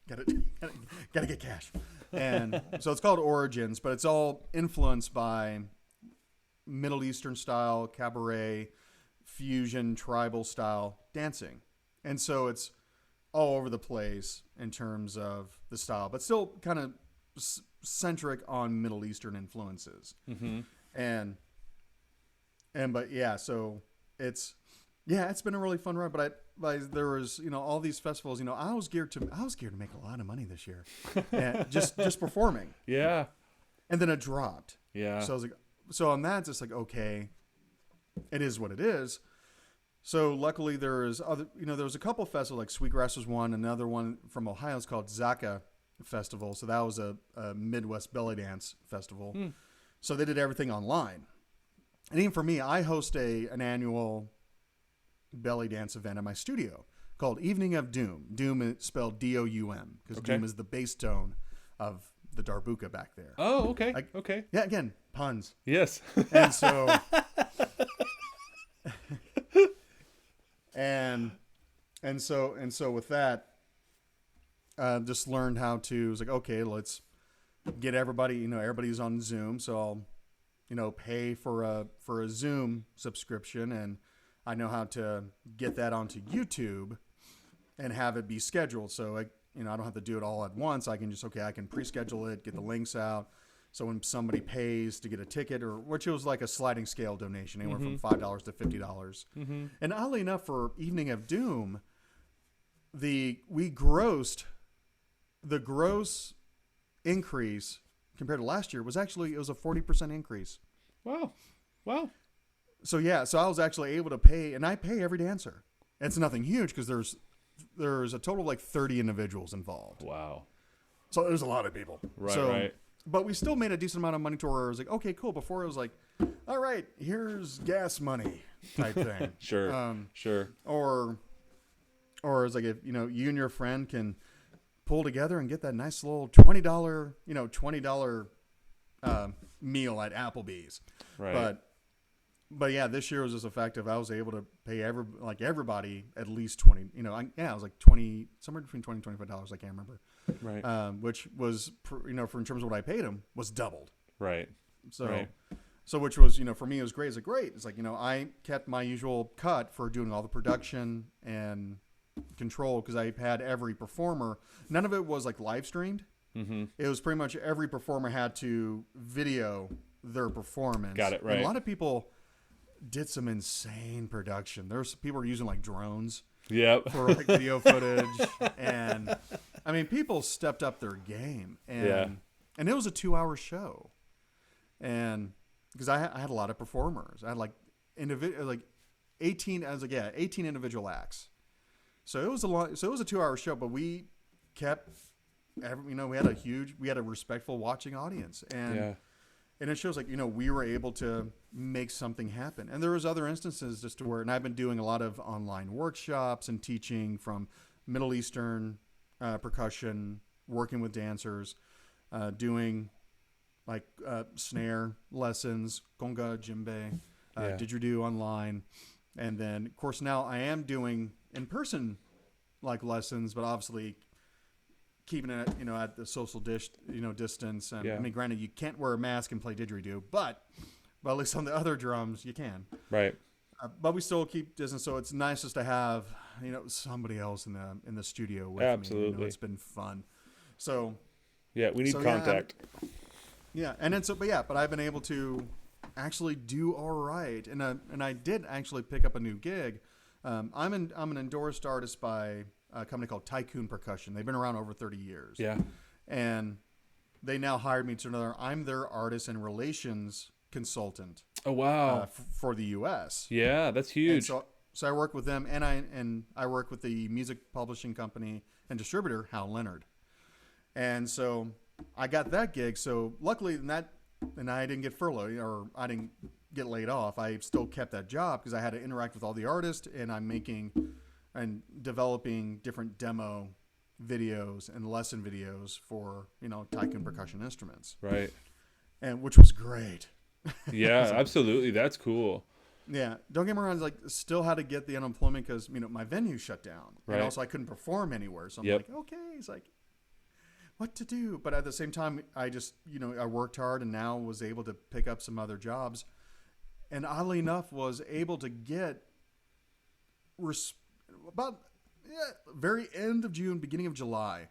Speaker 1: gotta get cash. And so it's called Origins, but it's all influenced by Middle Eastern style, cabaret, fusion, tribal style dancing. And so it's all over the place in terms of the style, but still kind of centric on Middle Eastern influences. Mm-hmm. But yeah, so it's been a really fun ride. But there was all these festivals. I was geared to make a lot of money this year, and just performing.
Speaker 2: Yeah,
Speaker 1: and then it dropped.
Speaker 2: Yeah.
Speaker 1: So I was like, on that, it's just like, okay, it is what it is. So luckily there was a couple festivals, like Sweetgrass was one, another one from Ohio is called Zaka Festival. So that was a Midwest belly dance festival. Mm. So they did everything online. And even for me, I host an annual belly dance event in my studio called Evening of Doom. Doom is spelled D-O-U-M because Doom is the bass tone of the darbuka back there.
Speaker 2: Oh, okay. Okay.
Speaker 1: Yeah, again, puns.
Speaker 2: Yes.
Speaker 1: And so... And so with that, just learned how to. It was like, okay, let's get everybody. Everybody's on Zoom, so I'll, pay for a Zoom subscription, and I know how to get that onto YouTube and have it be scheduled. So I don't have to do it all at once. I can I can pre-schedule it, get the links out. So when somebody pays to get a ticket, which was like a sliding scale donation, anywhere from $5 to $50. Mm-hmm. And oddly enough, for Evening of Doom, the gross increase compared to last year was actually, it was a 40% increase.
Speaker 2: Wow.
Speaker 1: So yeah, so I was actually able to pay, and I pay every dancer. It's nothing huge because there's a total of like 30 individuals involved.
Speaker 2: Wow.
Speaker 1: So there's a lot of people.
Speaker 2: Right,
Speaker 1: so,
Speaker 2: right.
Speaker 1: But we still made a decent amount of money to where I was like, okay, cool. Before it was like, all right, here's gas money type thing.
Speaker 2: Sure. Sure.
Speaker 1: Or it's like if you and your friend can pull together and get that nice little $20 meal at Applebee's.
Speaker 2: Right.
Speaker 1: But yeah, this year was just effective. I was able to pay everybody at least 20. I was like 20, somewhere between $20 and $25. I can't remember.
Speaker 2: Right.
Speaker 1: Which was for in terms of what I paid him was doubled.
Speaker 2: Right.
Speaker 1: So.
Speaker 2: Right.
Speaker 1: So which was, for me, it was great. It's like, great. It's like, I kept my usual cut for doing all the production and control because I had every performer. None of it was like live streamed.
Speaker 2: Mm-hmm.
Speaker 1: It was pretty much every performer had to video their performance.
Speaker 2: Got it, right.
Speaker 1: And a lot of people did some insane production. There's people were using like drones
Speaker 2: Yep.
Speaker 1: for like video footage. And I mean, people stepped up their game. And it was a 2-hour show. And because I had a lot of performers. I had like 18 individual acts. So it was a 2-hour show, but we kept we had a respectful watching audience. And it shows like, we were able to make something happen. And there was other instances just to where, and I've been doing a lot of online workshops and teaching from Middle Eastern percussion, working with dancers, doing like snare lessons, conga, djembe, didgeridoo online. And then, of course, now I am doing in-person like lessons, but obviously keeping it, at the social distance. And I mean, granted, you can't wear a mask and play didgeridoo, but at least on the other drums, you can.
Speaker 2: Right.
Speaker 1: But we still keep distance, so it's nice just to have, somebody else in the studio with
Speaker 2: Absolutely.
Speaker 1: me. It's been fun. So
Speaker 2: yeah, we need contact.
Speaker 1: But I've been able to actually do all right, and I did actually pick up a new gig. I'm an endorsed artist by a company called Tycoon Percussion. They've been around over 30 years.
Speaker 2: Yeah,
Speaker 1: and they now hired me to another. I'm their artist and relations consultant.
Speaker 2: Oh wow,
Speaker 1: for the U.S.
Speaker 2: Yeah, that's huge.
Speaker 1: And so I work with them, and I work with the music publishing company and distributor Hal Leonard, and so I got that gig. So luckily, and I didn't get furloughed or I didn't get laid off. I still kept that job because I had to interact with all the artists, and I'm making and developing different demo videos and lesson videos for Tycoon percussion instruments.
Speaker 2: Right.
Speaker 1: And which was great.
Speaker 2: Yeah, absolutely. That's cool.
Speaker 1: Yeah, don't get me wrong. Like, still had to get the unemployment because my venue shut down,
Speaker 2: right.
Speaker 1: and also I couldn't perform anywhere. So I'm like, okay, it's like, what to do? But at the same time, I just I worked hard and now was able to pick up some other jobs, and oddly enough, was able to get very end of June, beginning of July,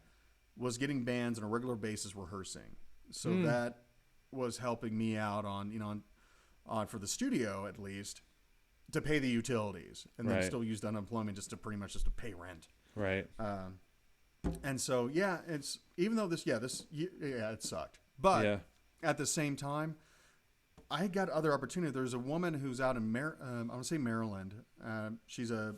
Speaker 1: was getting bands on a regular basis rehearsing. So that was helping me out on for the studio at least to pay the utilities, and then still used unemployment just to pay rent.
Speaker 2: Right.
Speaker 1: And so it's even though it sucked, but at the same time, I got other opportunity. There's a woman who's out in I want to say Maryland. She's a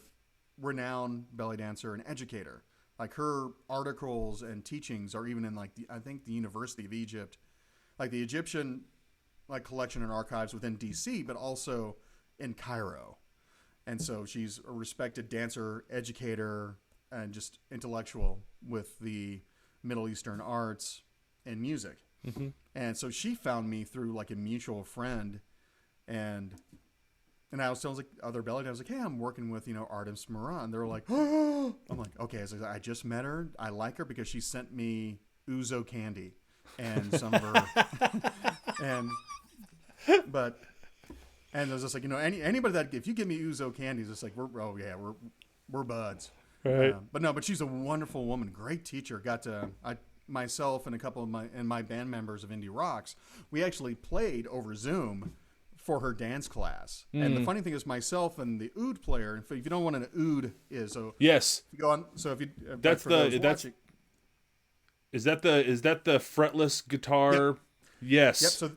Speaker 1: renowned belly dancer and educator. Like, her articles and teachings are even in I think the University of Egypt, like the Egyptian collection and archives within DC, but also in Cairo. And so she's a respected dancer, educator, and just intellectual with the Middle Eastern arts and music. Mm-hmm. And so she found me through a mutual friend, and I was telling other belly dancers, hey, I'm working with Artemis Moran. They're like, oh, I'm like, okay. I just met her. I like her because she sent me Ouzo candy and some of her and it was just like anybody that if you give me Ouzo candy, it's just like we're buds.
Speaker 2: Right.
Speaker 1: But she's a wonderful woman, great teacher. Myself and a couple of my band members of Indie Rocks, we actually played over Zoom for her dance class. And the funny thing is, myself and the oud player, if you don't know what an oud is, so
Speaker 2: yes,
Speaker 1: if you go on. So if you
Speaker 2: is that the fretless guitar?
Speaker 1: Yep.
Speaker 2: Yes.
Speaker 1: Yep.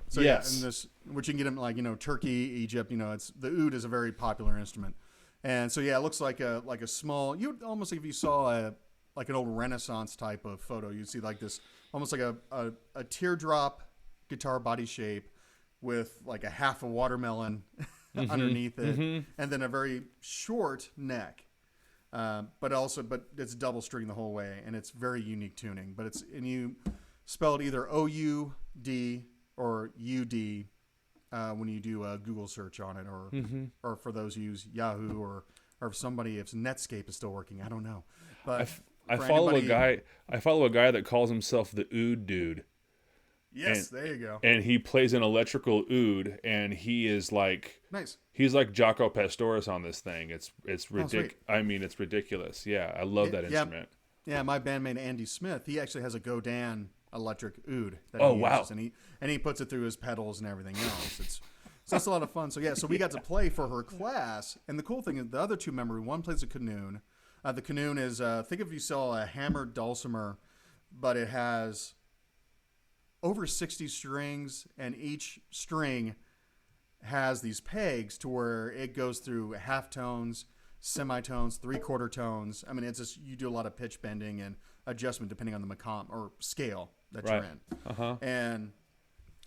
Speaker 1: So
Speaker 2: yes.
Speaker 1: and this, which you can get in Turkey, Egypt. It's the oud is a very popular instrument, and so it looks like a small. You would almost if you saw like an old Renaissance type of photo. You'd see like this, almost like a teardrop guitar body shape with like a half a watermelon underneath it, and then a very short neck. But it's double string the whole way, and it's very unique tuning. But you spell it either OUD or UD when you do a Google search on it, or for those who use Yahoo, or if Netscape is still working, I don't know. But
Speaker 2: I follow a guy that calls himself the Oud Dude.
Speaker 1: Yes, there you go.
Speaker 2: And he plays an electrical oud, and he is like
Speaker 1: nice.
Speaker 2: He's like Jaco Pastorius on this thing. It's ridiculous.
Speaker 1: Oh,
Speaker 2: I mean, it's ridiculous. Yeah, I love that instrument.
Speaker 1: Yeah, my bandmate Andy Smith, he actually has a Godin electric oud that
Speaker 2: he
Speaker 1: uses, and he puts it through his pedals and everything else. So that's a lot of fun. So so we got to play for her class, and the cool thing is the other two members, one plays a canoon. The canoon is think if you saw a hammered dulcimer, but it has over 60 strings, and each string has these pegs to where it goes through half tones, semitones, 3/4 tones. I mean, it's just, you do a lot of pitch bending and adjustment depending on the macam or scale that you're in.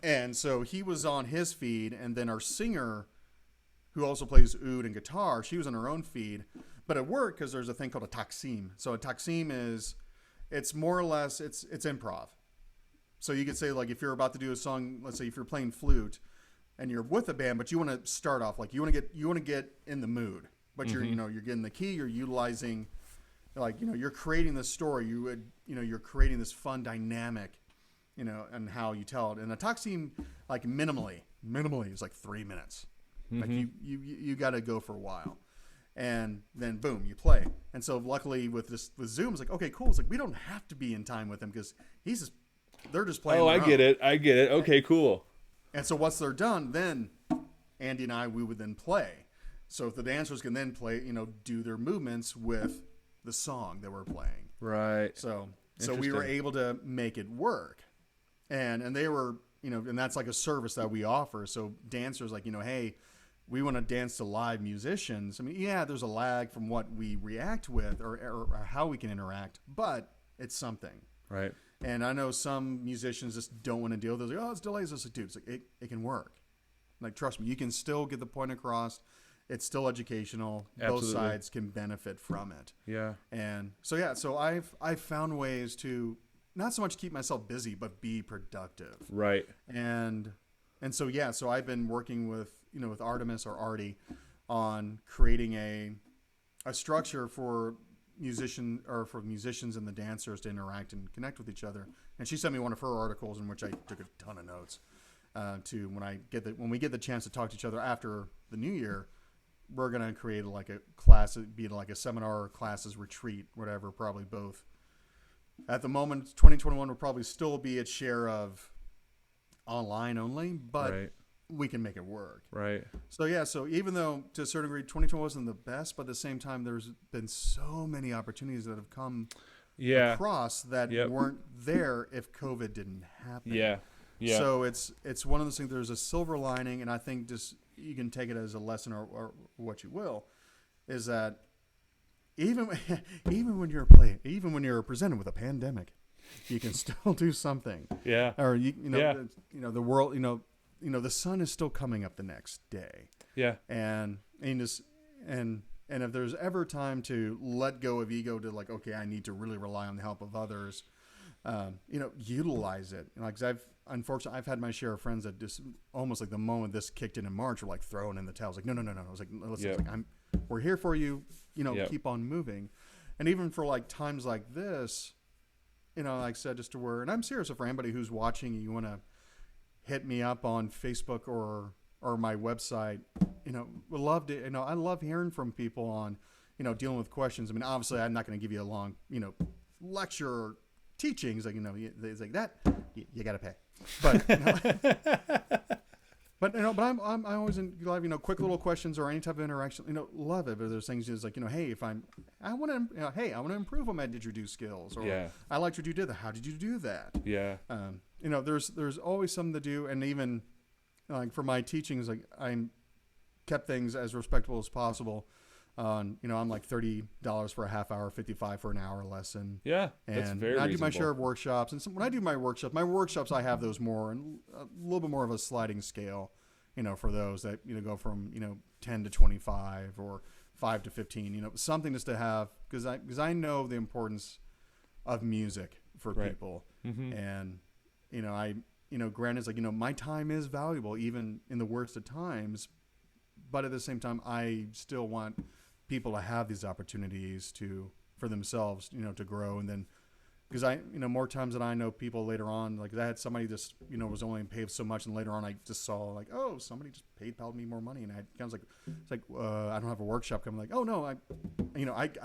Speaker 1: And so he was on his feed, and then our singer, who also plays oud and guitar, she was on her own feed. But it worked because there's a thing called a taksim. So a taksim it's more or less, it's improv. So you could say, like, if you're about to do a song, let's say if you're playing flute and you're with a band, but you want to start off, like, you want to get in the mood, but you're getting the key, you're utilizing, like, you're creating this story, you're creating this fun dynamic, and how you tell it. And a taksim, like, minimally is like 3 minutes. Like you got to go for a while. And then boom, you play. And so luckily with Zoom, it's like, okay, cool. It's like, we don't have to be in time with him because they're just playing.
Speaker 2: Oh, I get it. Okay, cool.
Speaker 1: And so once they're done, then Andy and we would then play. So if the dancers can then play, do their movements with the song that we're playing.
Speaker 2: Right.
Speaker 1: So we were able to make it work. And they were, and that's like a service that we offer. So dancers like, hey, we want to dance to live musicians. I mean, yeah, there's a lag from what we react with or how we can interact, but it's something.
Speaker 2: Right.
Speaker 1: And I know some musicians just don't want to deal with it. Like, it's delays. It's like, dude, it can work. Like, trust me, you can still get the point across. It's still educational.
Speaker 2: Absolutely.
Speaker 1: Both sides can benefit from it.
Speaker 2: Yeah.
Speaker 1: And so I've found ways to not so much keep myself busy, but be productive.
Speaker 2: Right.
Speaker 1: And so I've been working with Artemis or Artie on creating a structure for musicians and the dancers to interact and connect with each other. And she sent me one of her articles in which I took a ton of notes to when we get the chance to talk to each other after the new year. We're gonna create like a class, be like a seminar or classes retreat, whatever. Probably both. At the moment, 2021 will probably still be its share of online only, but we can make it work.
Speaker 2: Right.
Speaker 1: So even though to a certain degree 2020 wasn't the best, but at the same time there's been so many opportunities that have come across that weren't there if COVID didn't happen.
Speaker 2: Yeah. Yeah.
Speaker 1: So it's one of those things, there's a silver lining, and I think just you can take it as a lesson or what you will, is that even when you're presented with a pandemic, you can still do something.
Speaker 2: Yeah.
Speaker 1: Or the world, the sun is still coming up the next day.
Speaker 2: Yeah.
Speaker 1: And if there's ever time to let go of ego to like, okay, I need to really rely on the help of others, utilize it. Like, unfortunately, I've had my share of friends that just almost like the moment this kicked in March were like throwing in the towels. Like, no. I was like, listen, we're here for you. Keep on moving. And even for like times like this, like I said, just to where, and I'm serious, if for anybody who's watching, you want to hit me up on Facebook or my website, would love to, I love hearing from people on, dealing with questions. I mean, obviously I'm not going to give you a long, lecture or teachings, like, it's like that, you got to pay. But, but I'm always glad, quick little questions or any type of interaction, love it. But there's things just like, hey, I want to improve on my didgeridoo skills, or I liked what you did. How did you do that?
Speaker 2: Yeah.
Speaker 1: There's always something to do. And even like for my teachings, like I kept things as respectable as possible. on, I'm like $30 for a half hour, 55 for an hour lesson.
Speaker 2: Yeah, that's
Speaker 1: And
Speaker 2: very
Speaker 1: I do my
Speaker 2: reasonable.
Speaker 1: share of workshops. And when I do my workshops, I have those more and a little bit more of a sliding scale, for those that, go from, 10 to 25 or 5 to 15, something just to have, because I know the importance of music for
Speaker 2: Right.
Speaker 1: people.
Speaker 2: Mm-hmm.
Speaker 1: And, granted, it's like, my time is valuable even in the worst of times. But at the same time, I still want people to have these opportunities for themselves, to grow. And then, because more times than I know people later on, like I had somebody just, was only paid so much. And later on, I just saw like, oh, somebody just PayPal'd me more money. And I kind of was like, it's like, I don't have a workshop coming. Like, oh no, I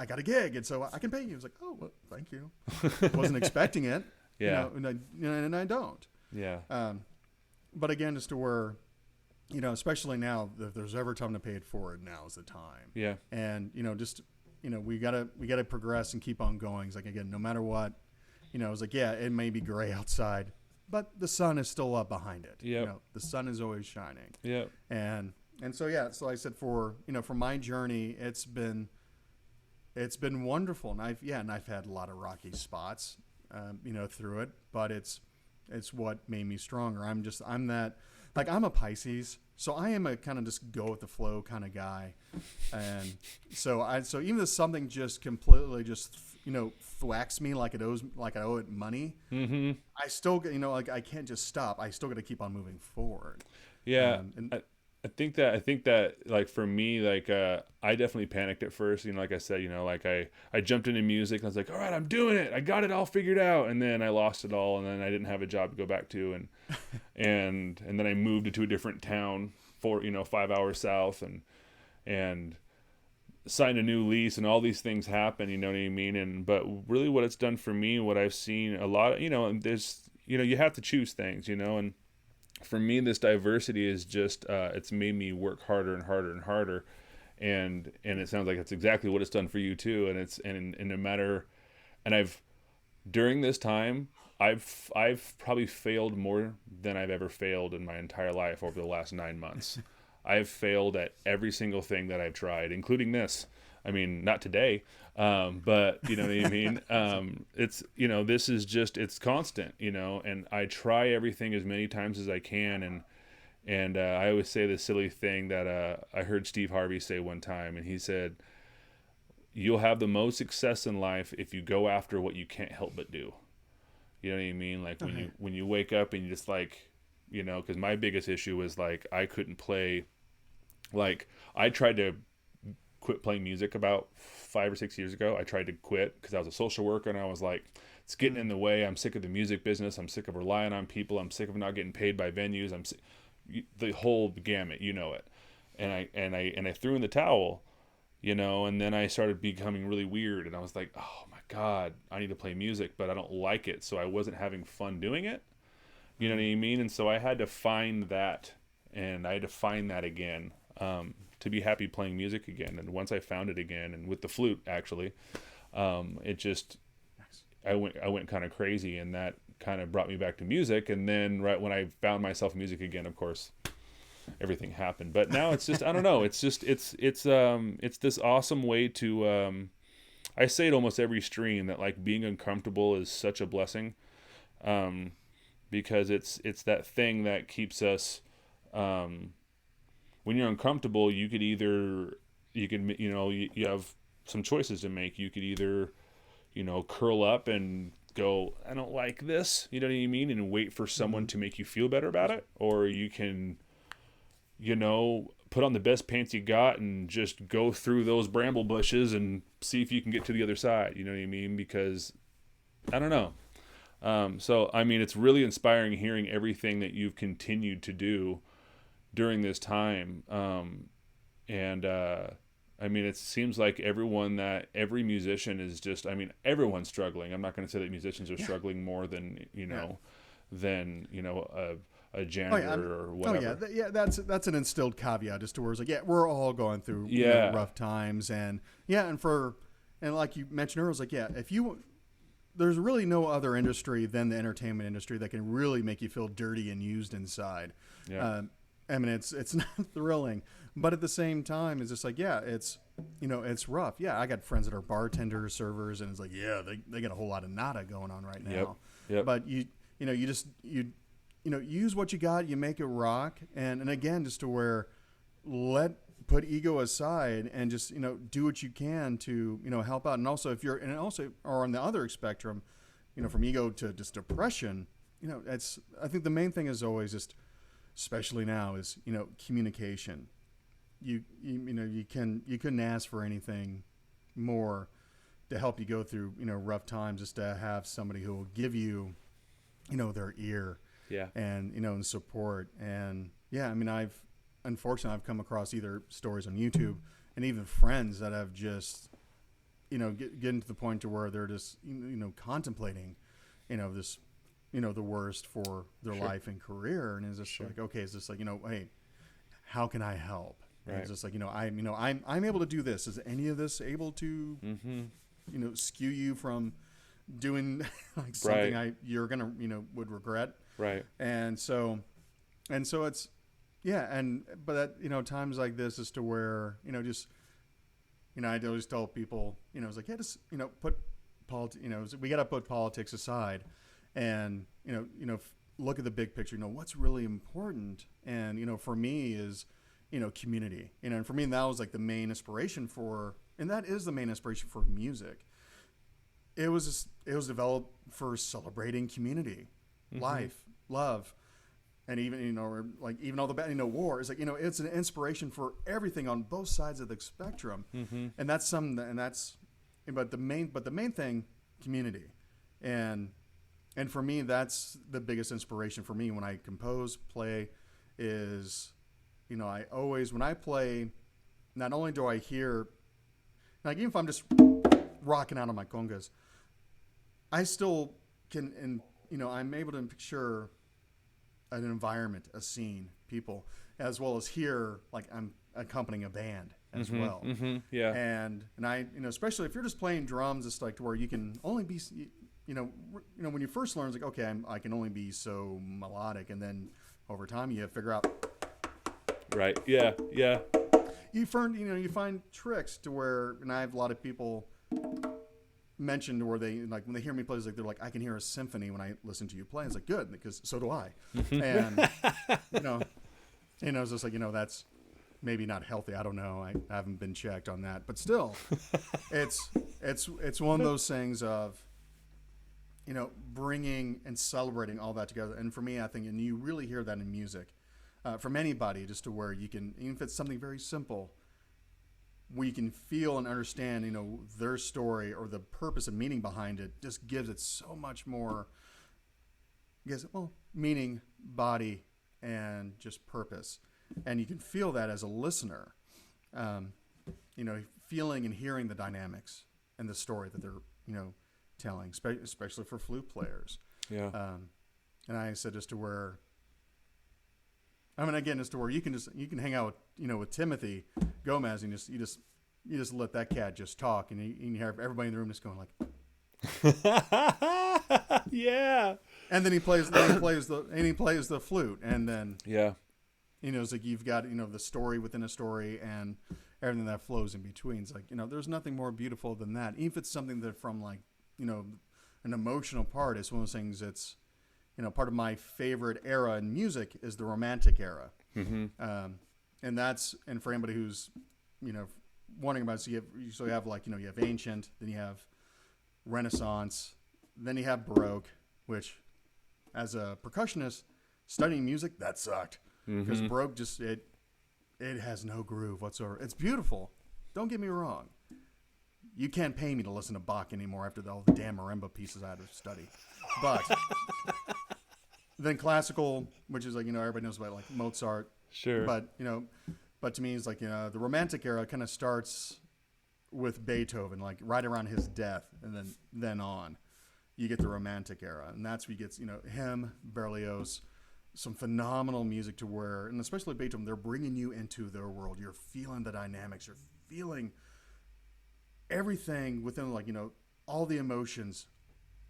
Speaker 1: got a gig. And so I can pay you. It's like, oh, well, thank you. Wasn't expecting it.
Speaker 2: Yeah.
Speaker 1: And I don't.
Speaker 2: Yeah.
Speaker 1: But again, just to where, especially now, if there's ever time to pay it forward, now is the time.
Speaker 2: Yeah.
Speaker 1: And, we gotta progress and keep on going. It's like, again, no matter what, it's like, yeah, it may be gray outside, but the sun is still up behind it.
Speaker 2: Yep.
Speaker 1: The sun is always shining.
Speaker 2: Yeah.
Speaker 1: And so, yeah, so like I said, for my journey, it's been wonderful. And I've had a lot of rocky spots, through it, but it's what made me stronger. I'm that, like, I'm a Pisces, so I am a kind of just go with the flow kind of guy. And so even if something just completely just, thwacks me like I owe it money,
Speaker 2: Mm-hmm.
Speaker 1: I still, like I can't just stop. I still got to keep on moving forward.
Speaker 2: Yeah.
Speaker 1: And
Speaker 2: I think that like for me, like I definitely panicked at first, like I said, like I jumped into music and I was like, all right, I'm doing it, I got it all figured out, and then I lost it all, and then I didn't have a job to go back to, and then I moved to a different town 5 hours south, and signed a new lease, and all these things happen, you know what I mean? But really what it's done for me, what I've seen a lot of, and there's, you have to choose things, and for me, this diversity is just, it's made me work harder and harder and harder. And it sounds like it's exactly what it's done for you too. And no matter, and during this time, I've probably failed more than I've ever failed in my entire life over the last 9 months. I've failed at every single thing that I've tried, including this. I mean, not today, but you know what I mean? It's, this is just, it's constant, and I try everything as many times as I can. And I always say this silly thing that I heard Steve Harvey say one time, and he said, you'll have the most success in life if you go after what you can't help but do. You know what I mean? Like when you wake up and you just like, because my biggest issue was like, I couldn't play, like I tried to quit playing music about 5 or 6 years ago. I tried to quit because I was a social worker, and I was like, it's getting in the way. I'm sick of the music business. I'm sick of relying on people. I'm sick of not getting paid by venues. The whole gamut, it. And I threw in the towel, and then I started becoming really weird, and I was like, oh my God, I need to play music, but I don't like it. So I wasn't having fun doing it. You know what I mean? And so I had to find that, and I had to find that again. To be happy playing music again. And once I found it again, and with the flute actually, it just, I went kind of crazy, and that kind of brought me back to music. And then right when I found myself in music again, of course, everything happened. But now it's just, I don't know, it's just, it's this awesome way to, I say it almost every stream that like being uncomfortable is such a blessing, because it's that thing that keeps us, when you're uncomfortable, you have some choices to make. You could either, curl up and go, I don't like this, you know what I mean? And wait for someone to make you feel better about it. Or you can, put on the best pants you got and just go through those bramble bushes and see if you can get to the other side. You know what I mean? Because I don't know. So, I mean, it's really inspiring hearing everything that you've continued to do during this time. I mean, it seems like every musician is just, I mean, everyone's struggling. I'm not going to say that musicians are struggling more than, a janitor or whatever.
Speaker 1: Oh yeah. That's an instilled caveat as to where it's like, we're all going through rough times, and like you mentioned earlier, it's like, there's really no other industry than the entertainment industry that can really make you feel dirty and used inside. Yeah. I mean, it's not thrilling, but at the same time, it's just like, it's rough. Yeah, I got friends that are bartenders, servers, and it's like, yeah, they got a whole lot of nada going on right now.
Speaker 2: Yep.
Speaker 1: But you use what you got, you make it rock, and again, just to where put ego aside and just do what you can to help out. And also or on the other spectrum, from ego to just depression, I think the main thing is always just, especially now, is communication. You couldn't ask for anything more to help you go through rough times, just to have somebody who will give you their ear, and support. And unfortunately I've come across either stories on YouTube and even friends that have just getting to the point to where they're just contemplating this the worst for their life and career, and it's just like, okay, is this like hey, how can I help? And it's just like I'm able to do this. Is any of this able to skew you from doing like something you're gonna would regret?
Speaker 2: Right.
Speaker 1: And so it's but that times like this is to where just I always tell people it's like, just put we got to put politics aside and look at the big picture. What's really important, and for me is community. And for me that was like the main inspiration for, and that is the main inspiration for music. It was developed for celebrating community, life, love, and even even all the bad war is like it's an inspiration for everything on both sides of the spectrum, and that's but the main thing, community, and for me that's the biggest inspiration for me when I compose, play, is I always, when I play, not only do I hear, like even if I'm just rocking out on my congas, I still can, and I'm able to picture an environment, a scene, people, as well as hear like I'm accompanying a band as well.
Speaker 2: Yeah.
Speaker 1: And I, especially if you're just playing drums, it's like to where you can only be, when you first learn, it's like, okay, I can only be so melodic, and then over time you figure out.
Speaker 2: Right. Yeah. Yeah.
Speaker 1: You find tricks to where, and I have a lot of people mentioned where they like when they hear me play, it's like they're like, I can hear a symphony when I listen to you play. It's like, good, because so do I. And it's just like that's maybe not healthy. I don't know. I haven't been checked on that, but still, it's one of those things of bringing and celebrating all that together. And for me, I think, and you really hear that in music from anybody, just to where you can, even if it's something very simple, we can feel and understand, their story or the purpose and meaning behind it, just gives it so much more, meaning, body, and just purpose. And you can feel that as a listener, feeling and hearing the dynamics and the story that they're, telling, especially for flute players.
Speaker 2: Yeah.
Speaker 1: And I said, just to where, again, just to where you can hang out with Timothy Gomez, and you just let that cat just talk, and you hear everybody in the room just going like,
Speaker 2: yeah.
Speaker 1: And then he plays the flute, and then it's like you've got the story within a story and everything that flows in between. It's like there's nothing more beautiful than that. Even if it's something that from like an emotional part, it's one of those things that's part of my favorite era in music is the Romantic era. And for anybody who's wondering about it, so you have like you have Ancient, then you have Renaissance, then you have Baroque, which as a percussionist studying music, that sucked, because Baroque just it has no groove whatsoever. It's beautiful, don't get me wrong. You can't pay me to listen to Bach anymore after all the damn marimba pieces I had to study. But then classical, which is like everybody knows about, like Mozart.
Speaker 2: Sure.
Speaker 1: But to me, it's like the Romantic era kind of starts with Beethoven, like right around his death, and then on, you get the Romantic era, and that's where you get him, Berlioz, some phenomenal music to where, and especially Beethoven, they're bringing you into their world. You're feeling the dynamics. You're feeling everything within, like all the emotions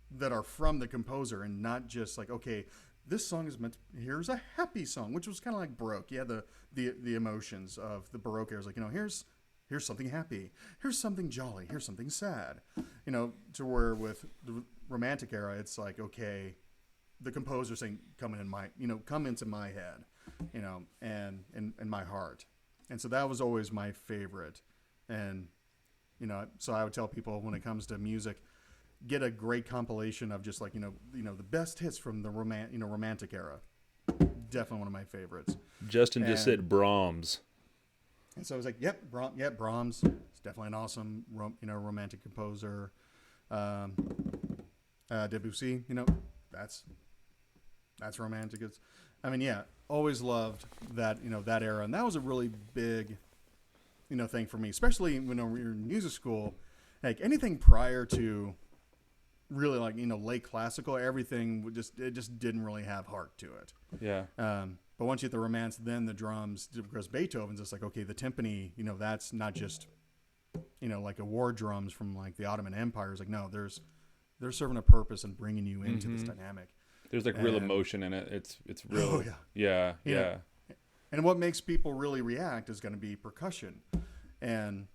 Speaker 1: that are from the composer, and not just like, okay, this song is meant here's a happy song, which was kind of like Baroque. Yeah, the emotions of the Baroque era is like, here's here's something happy, here's something jolly, here's something sad. To where with the Romantic era, it's like, okay, the composer saying, come into my head, and in my heart. And so that was always my favorite. And, so I would tell people when it comes to music, get a great compilation of just like, the best hits from the Romantic era. Definitely one of my favorites.
Speaker 2: Justin just said Brahms.
Speaker 1: And so I was like, yep, Brahms. It's definitely an awesome, romantic composer. Debussy, that's romantic. Always loved that, that era. And that was a really big, thing for me, especially when we were in music school. Like anything prior to really like, late classical, everything it just didn't really have heart to it.
Speaker 2: Yeah.
Speaker 1: But once you hit the Romance, then the drums, because Beethoven's just like, okay, the timpani, that's not just, like a war drums from like the Ottoman Empire. It's like, no, they're serving a purpose and bringing you into this dynamic.
Speaker 2: There's like real emotion in it. It's real.
Speaker 1: Oh,
Speaker 2: yeah.
Speaker 1: And what makes people really react is going to be percussion. And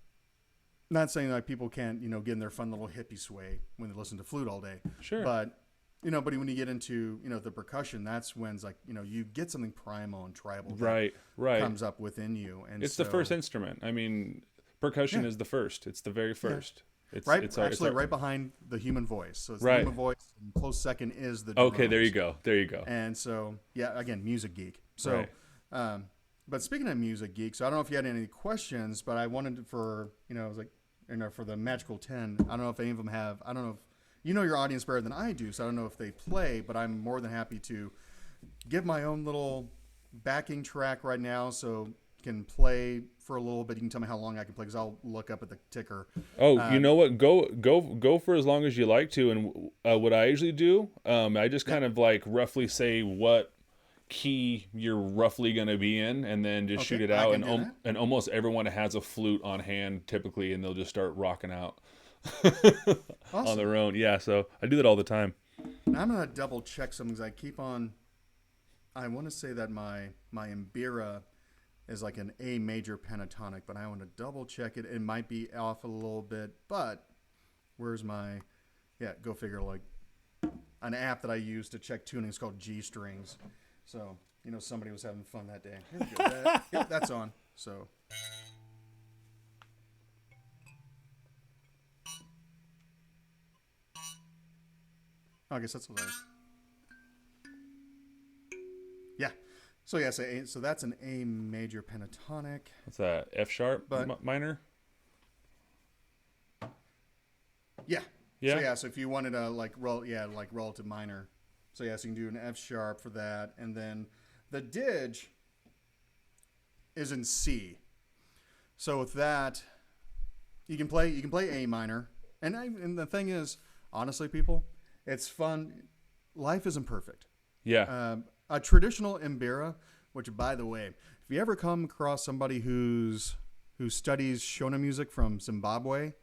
Speaker 1: not saying that people can't, get in their fun little hippie sway when they listen to flute all day.
Speaker 2: Sure.
Speaker 1: But, but when you get into, the percussion, that's when it's like, you get something primal and tribal.
Speaker 2: Right.
Speaker 1: Comes up within you. And
Speaker 2: it's the first instrument. I mean, percussion is the first. It's the very first.
Speaker 1: Yeah. It's right behind the human voice. So it's
Speaker 2: right.
Speaker 1: the human voice. And close second is the drums.
Speaker 2: Okay, there you go.
Speaker 1: And so, again, music geek. So,
Speaker 2: right.
Speaker 1: But speaking of music geek, so I don't know if you had any questions, but I wanted for the Magical 10, I don't know if any of them have, I don't know if, your audience better than I do, so I don't know if they play, but I'm more than happy to give my own little backing track right now, so can play for a little bit. You can tell me how long I can play, because I'll look up at the ticker.
Speaker 2: Oh, you know what? Go for as long as you like to. And what I usually do, I just kind of like roughly say what key you're roughly going to be in, and then just shoot it out. And almost everyone has a flute on hand typically, and they'll just start rocking out on their own. Yeah, so I do that all the time.
Speaker 1: Now I'm going to double check something, because I keep on, I want to say that my Mbira is like an A major pentatonic, but I want to double check it. It might be off a little bit, but where's my, go figure, like an app that I use to check tuning is called G Strings. So, somebody was having fun that day. Here we go. Yep, that's on. So. I guess that's what I. Yeah. So so that's an A major pentatonic.
Speaker 2: What's that? F sharp minor?
Speaker 1: Yeah.
Speaker 2: Yeah.
Speaker 1: So if you wanted a like relative minor. So so you can do an F sharp for that, and then the dig is in C. So with that, you can play A minor, and the thing is, honestly, people, it's fun. Life isn't perfect.
Speaker 2: Yeah.
Speaker 1: A traditional mbira, which, by the way, if you ever come across somebody who studies Shona music from Zimbabwe,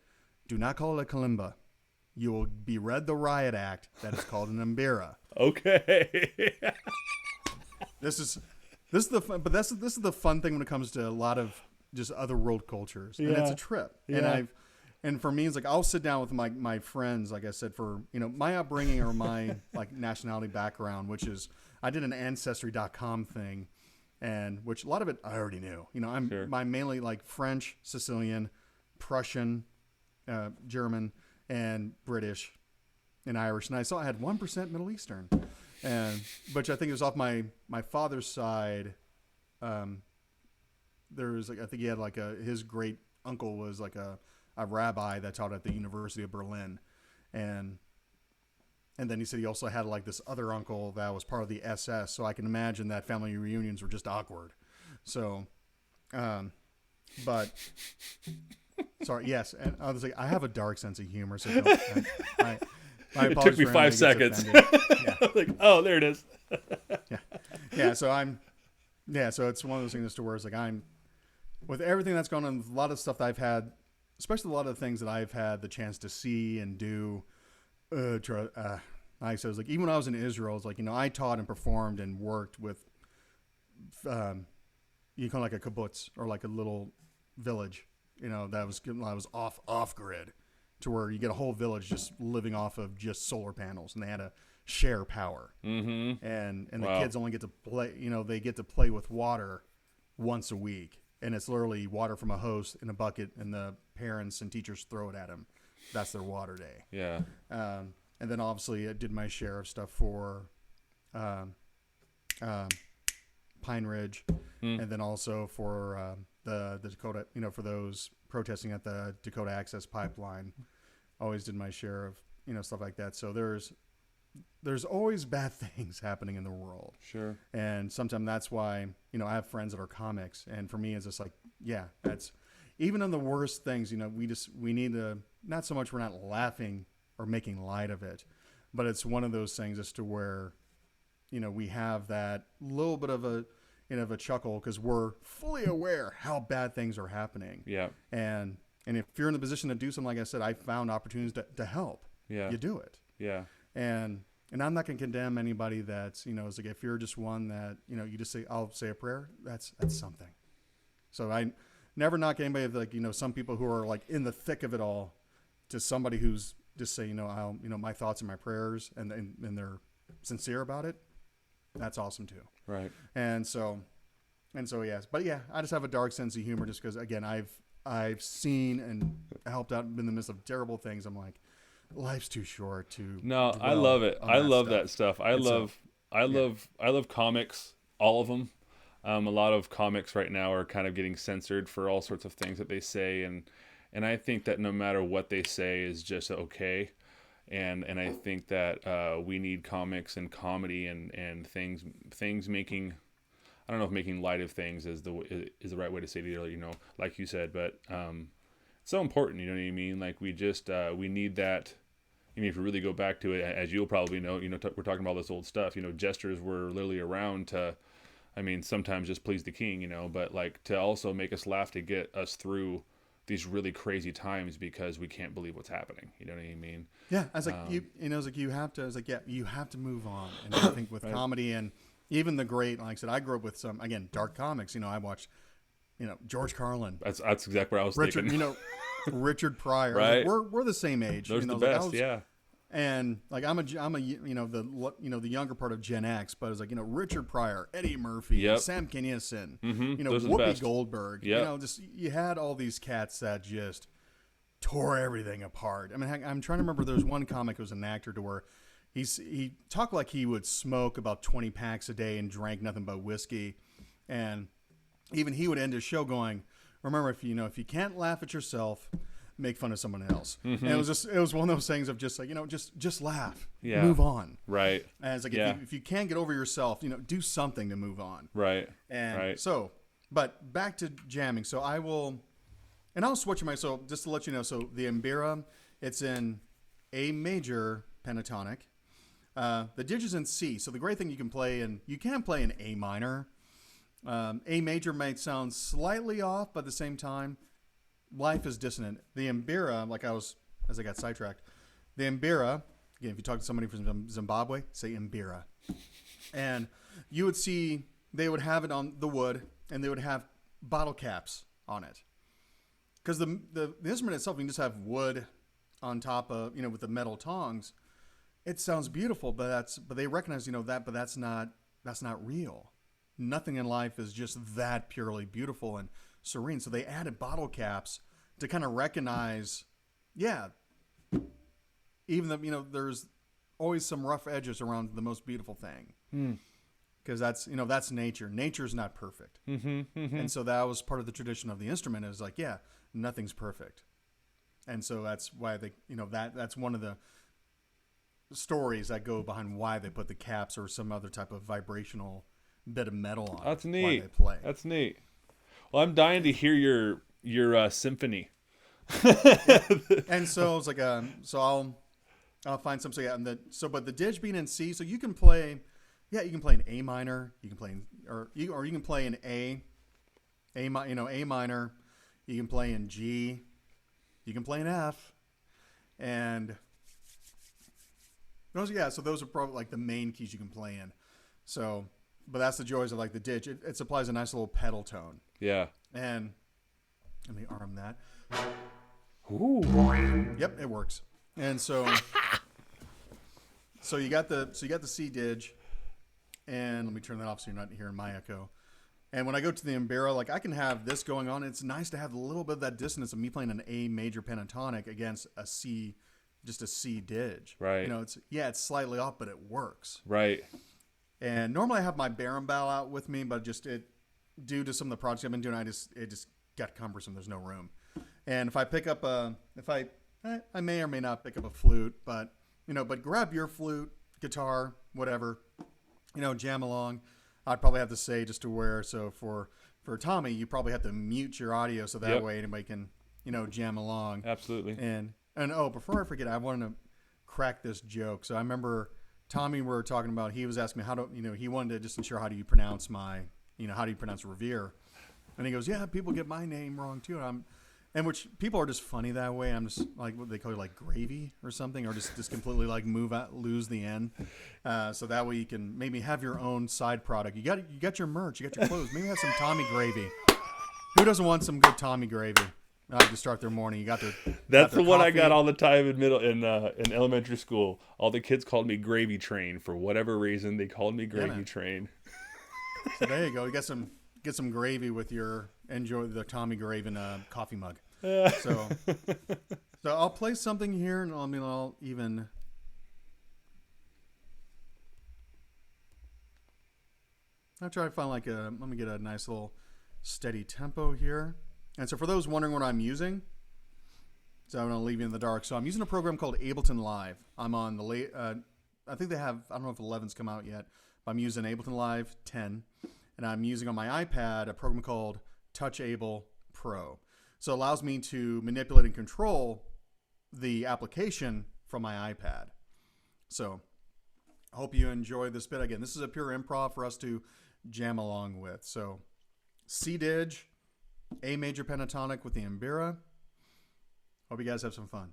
Speaker 1: do not call it a kalimba. You will be read the riot act that is called an mbira.
Speaker 2: Okay.
Speaker 1: This is the fun, but this is the fun thing when it comes to a lot of just other world cultures, and it's a trip.
Speaker 2: Yeah.
Speaker 1: And for me, it's like I'll sit down with my friends, like I said, for my upbringing or my like nationality background, which is I did an Ancestry.com thing, and which a lot of it I already knew. I'm mainly like French, Sicilian, Prussian, German, and British, and Irish, and I saw I had 1% Middle Eastern, and which I think it was off my father's side. There's like I think he had like his great uncle was like a rabbi that taught at the University of Berlin, and then he said he also had like this other uncle that was part of the SS. So I can imagine that family reunions were just awkward. So, but. Sorry. Yes, and I was like, I have a dark sense of humor, so I
Speaker 2: it took me 5 seconds. Like, oh, there it is.
Speaker 1: Yeah. So it's one of those things to where it's like I'm with everything that's gone on, a lot of stuff that I've had, especially a lot of the things that I've had the chance to see and do. Like I said, it was like even when I was in Israel, it's like I taught and performed and worked with, you call it like a kibbutz or like a little village. that was off grid, to where you get a whole village just living off of just solar panels, and they had to share power.
Speaker 2: Mm-hmm.
Speaker 1: And the
Speaker 2: Wow.
Speaker 1: kids only get to play. They get to play with water once a week, and it's literally water from a hose in a bucket, and the parents and teachers throw it at them. That's their water day.
Speaker 2: Yeah.
Speaker 1: And then obviously I did my share of stuff for Pine Ridge, and then also for the Dakota, for those protesting at the Dakota Access Pipeline. Always did my share of stuff like that. So there's always bad things happening in the world.
Speaker 2: Sure.
Speaker 1: And sometimes that's why I have friends that are comics, and for me it's just like, yeah, that's even in the worst things. We need to, not so much we're not laughing or making light of it, but it's one of those things as to where we have that little bit of a chuckle, because we're fully aware how bad things are happening.
Speaker 2: Yeah.
Speaker 1: And if you're in the position to do something, like I said, I found opportunities to help.
Speaker 2: Yeah.
Speaker 1: You do it.
Speaker 2: Yeah.
Speaker 1: And I'm not going to condemn anybody that's, it's like, if you're just one that, you just say, I'll say a prayer, that's something. So I never knock anybody, like, some people who are like in the thick of it all, to somebody who's just say, I'll, my thoughts and my prayers, and they're sincere about it. That's awesome too.
Speaker 2: Right.
Speaker 1: And so yes, but yeah, I just have a dark sense of humor, just because, again, I've seen and helped out in the midst of terrible things. I'm like, life's too short to.
Speaker 2: No, I
Speaker 1: dwell
Speaker 2: love it.
Speaker 1: on
Speaker 2: I love that stuff. I
Speaker 1: And so,
Speaker 2: love comics, all of them. A lot of comics right now are kind of getting censored for all sorts of things that they say, and I think that no matter what they say is just okay. And I think that we need comics and comedy and things making, I don't know if making light of things is the right way to say it either, like you said, but it's so important, you know what I mean? Like, we just we need that. If you really go back to it, as you'll probably know, we're talking about this old stuff. Jesters were literally around to, sometimes just please the king, but like to also make us laugh, to get us through these really crazy times, because we can't believe what's happening. You know what I mean?
Speaker 1: Yeah, I was like, you have to. I was like, yeah, you have to move on. And I think with
Speaker 2: Right.
Speaker 1: comedy and even the great, like I said, I grew up with some, again, dark comics. I watched, George Carlin,
Speaker 2: That's exactly what I was
Speaker 1: Richard,
Speaker 2: thinking.
Speaker 1: Richard Pryor.
Speaker 2: Right.
Speaker 1: Like, we're the same age.
Speaker 2: Those are the
Speaker 1: like,
Speaker 2: best, yeah.
Speaker 1: And like I'm a the younger part of Gen X, but it's like Richard Pryor, Eddie Murphy,
Speaker 2: Yep.
Speaker 1: Sam Kinison,
Speaker 2: Those are the
Speaker 1: Whoopi
Speaker 2: best.
Speaker 1: Goldberg.
Speaker 2: Yep.
Speaker 1: Just you had all these cats that just tore everything apart. I'm trying to remember. There was one comic who was an actor to where he talked like he would smoke about 20 packs a day and drank nothing but whiskey, and even he would end his show going, "Remember, if you can't laugh at yourself, make fun of someone else." And it was one of those things of just like, just laugh,
Speaker 2: Yeah.
Speaker 1: move on.
Speaker 2: Right.
Speaker 1: And it's like,
Speaker 2: Yeah.
Speaker 1: if you can't get over yourself, do something to move on.
Speaker 2: Right.
Speaker 1: And
Speaker 2: Right.
Speaker 1: so, but back to jamming. So I'll switch so just to let you know, so the Mbira, it's in A major pentatonic. The digits in C. So the great thing you can play in A minor. A major might sound slightly off, but at the same time, life is dissonant. The Mbira, as I got sidetracked, the Mbira, again, if you talk to somebody from Zimbabwe, say Mbira. And you would see, they would have it on the wood, and they would have bottle caps on it. Because the instrument itself, you can just have wood on top of, with the metal tongs. It sounds beautiful, but they recognize, but that's not real. Nothing in life is just that purely beautiful and serene. So they added bottle caps to kind of recognize, even though, there's always some rough edges around the most beautiful thing. Because that's nature. Nature's not perfect. And so that was part of the tradition of the instrument, is like, nothing's perfect. And so that's why that's one of the stories that go behind why they put the caps or some other type of vibrational bit of metal on.
Speaker 2: That's
Speaker 1: Why
Speaker 2: neat.
Speaker 1: they play.
Speaker 2: That's neat. Well, I'm dying to hear your symphony.
Speaker 1: And so it's like, I'll find some. So but the dig being in C, so you can play, you can play in A minor, you can play in, or you can play in A minor, you can play in G, you can play in F, and those are probably like the main keys you can play in. So, but that's the joys of like the dig. It supplies a nice little pedal tone.
Speaker 2: Yeah.
Speaker 1: And Let me arm that.
Speaker 2: Ooh.
Speaker 1: Yep, it works. And so you got the C dig, and let me turn that off so you're not hearing my echo. And when I go to the Embera, like I can have this going on. It's nice to have a little bit of that dissonance of me playing an A major pentatonic against a C, just a C dig.
Speaker 2: Right.
Speaker 1: You know, it's slightly off, but it works.
Speaker 2: Right.
Speaker 1: And normally I have my berimbau out with me, but due to some of the projects I've been doing, it just got cumbersome. There's no room. And if I pick up I may or may not pick up a flute, but grab your flute, guitar, whatever, jam along. I'd probably have to say just to where, so for Tommy, you probably have to mute your audio so that way anybody can, jam along.
Speaker 2: Absolutely.
Speaker 1: And before I forget, I wanted to crack this joke. So I remember Tommy, we were talking about, he was asking me he wanted to just ensure how do you pronounce Riviere? And he goes, yeah, people get my name wrong too. And which people are just funny that way. I'm just like, what they call it, like gravy or something, or just completely like lose the N. So that way you can maybe have your own side product. You got your merch, you got your clothes. Maybe have some Tommy gravy. Who doesn't want some good Tommy gravy? To start their morning. You got their.
Speaker 2: That's the one I got all the time in elementary school. All the kids called me Gravy Train for whatever reason. They called me Gravy Train.
Speaker 1: So there you go. You get some gravy with your enjoy the Tommy Graven coffee mug. So I'll play something here, and I'll even. I'll try to find let me get a nice little steady tempo here. And so for those wondering what I'm using, so I'm going to leave you in the dark. So I'm using a program called Ableton Live. I'm on the late, I think they have, I don't know if 11's come out yet, but I'm using Ableton Live 10. And I'm using on my iPad a program called TouchAble Pro. So it allows me to manipulate and control the application from my iPad. So I hope you enjoy this bit. Again, this is a pure improv for us to jam along with. So C dig, A major pentatonic with the Embera. Hope you guys have some fun.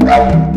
Speaker 2: Whoa.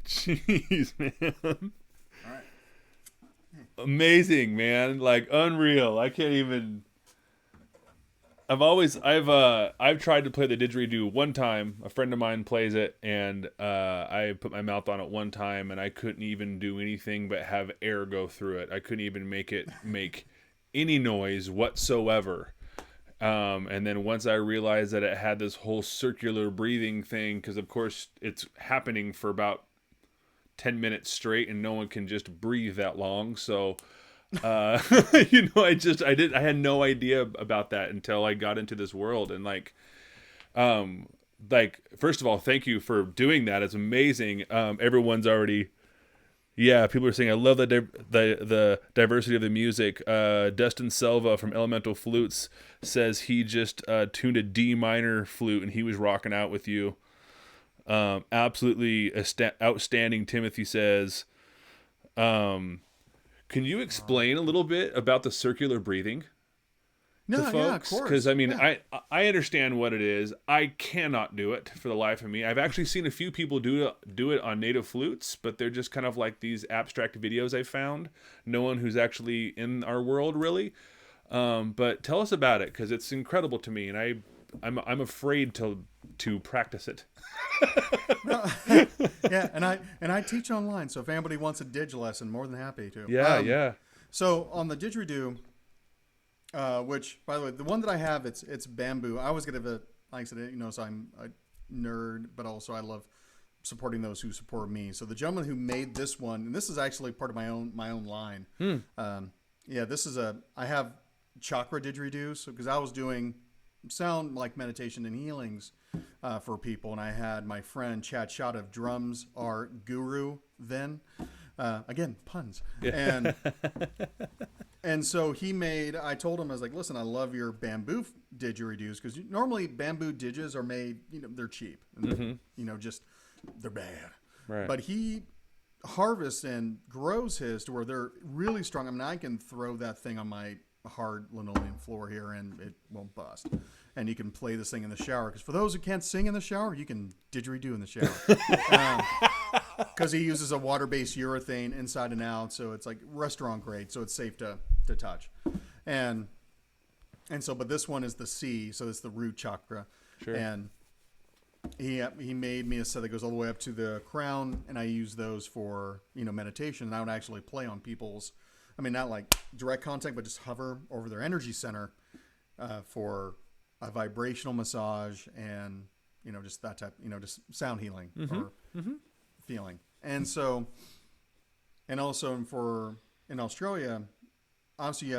Speaker 2: Jeez, man.
Speaker 1: All right.
Speaker 2: Amazing, man. Like unreal. I can't even. I've tried to play the didgeridoo one time. A friend of mine plays it, and I put my mouth on it one time, and I couldn't even do anything but have air go through it. I couldn't even make it make any noise whatsoever. And then once I realized that it had this whole circular breathing thing, because of course it's happening for about 10 minutes straight, and no one can just breathe that long. So, I had no idea about that until I got into this world. And first of all, thank you for doing that. It's amazing. Everyone's already, yeah, people are saying, I love the diversity of the music. Dustin Selva from Elemental Flutes says he just tuned a D minor flute and he was rocking out with you. Absolutely outstanding, Timothy says. Can you explain a little bit about the circular breathing to folks?
Speaker 1: Yeah, of course.
Speaker 2: Because I mean,
Speaker 1: yeah.
Speaker 2: I understand what it is. I cannot do it for the life of me. I've actually seen a few people do it on native flutes, but they're just kind of like these abstract videos I found. No one who's actually in our world really. But tell us about it, because it's incredible to me, and I'm afraid to practice it.
Speaker 1: No, yeah, and I teach online, so if anybody wants a dig lesson, more than happy to.
Speaker 2: Yeah.
Speaker 1: So on the didgeridoo, which by the way, the one that I have, it's bamboo. I always get like I said, so I'm a nerd, but also I love supporting those who support me. So the gentleman who made this one, and this is actually part of my own line. I have chakra didgeridoos, because I was doing sound like meditation and healings for people, and I had my friend Chad Shot of Drums Are Guru then. Again, puns. Yeah. And so I told him, I was like, listen, I love your bamboo didgeridoos, because normally bamboo didges are made, they're cheap. And they're bad.
Speaker 2: Right.
Speaker 1: But he harvests and grows his to where they're really strong. I mean, I can throw that thing on my hard linoleum floor here and it won't bust. And you can play this thing in the shower, because for those who can't sing in the shower, you can didgeridoo in the shower. Because he uses a water-based urethane inside and out, so it's like restaurant grade, so it's safe to touch. But this one is the C, so it's the root chakra.
Speaker 2: Sure.
Speaker 1: And he made me a set that goes all the way up to the crown, and I use those for meditation. And I would actually play on people's, not like direct contact, but just hover over their energy center for a vibrational massage and just that type, just sound healing or feeling. And so, and also in Australia, obviously you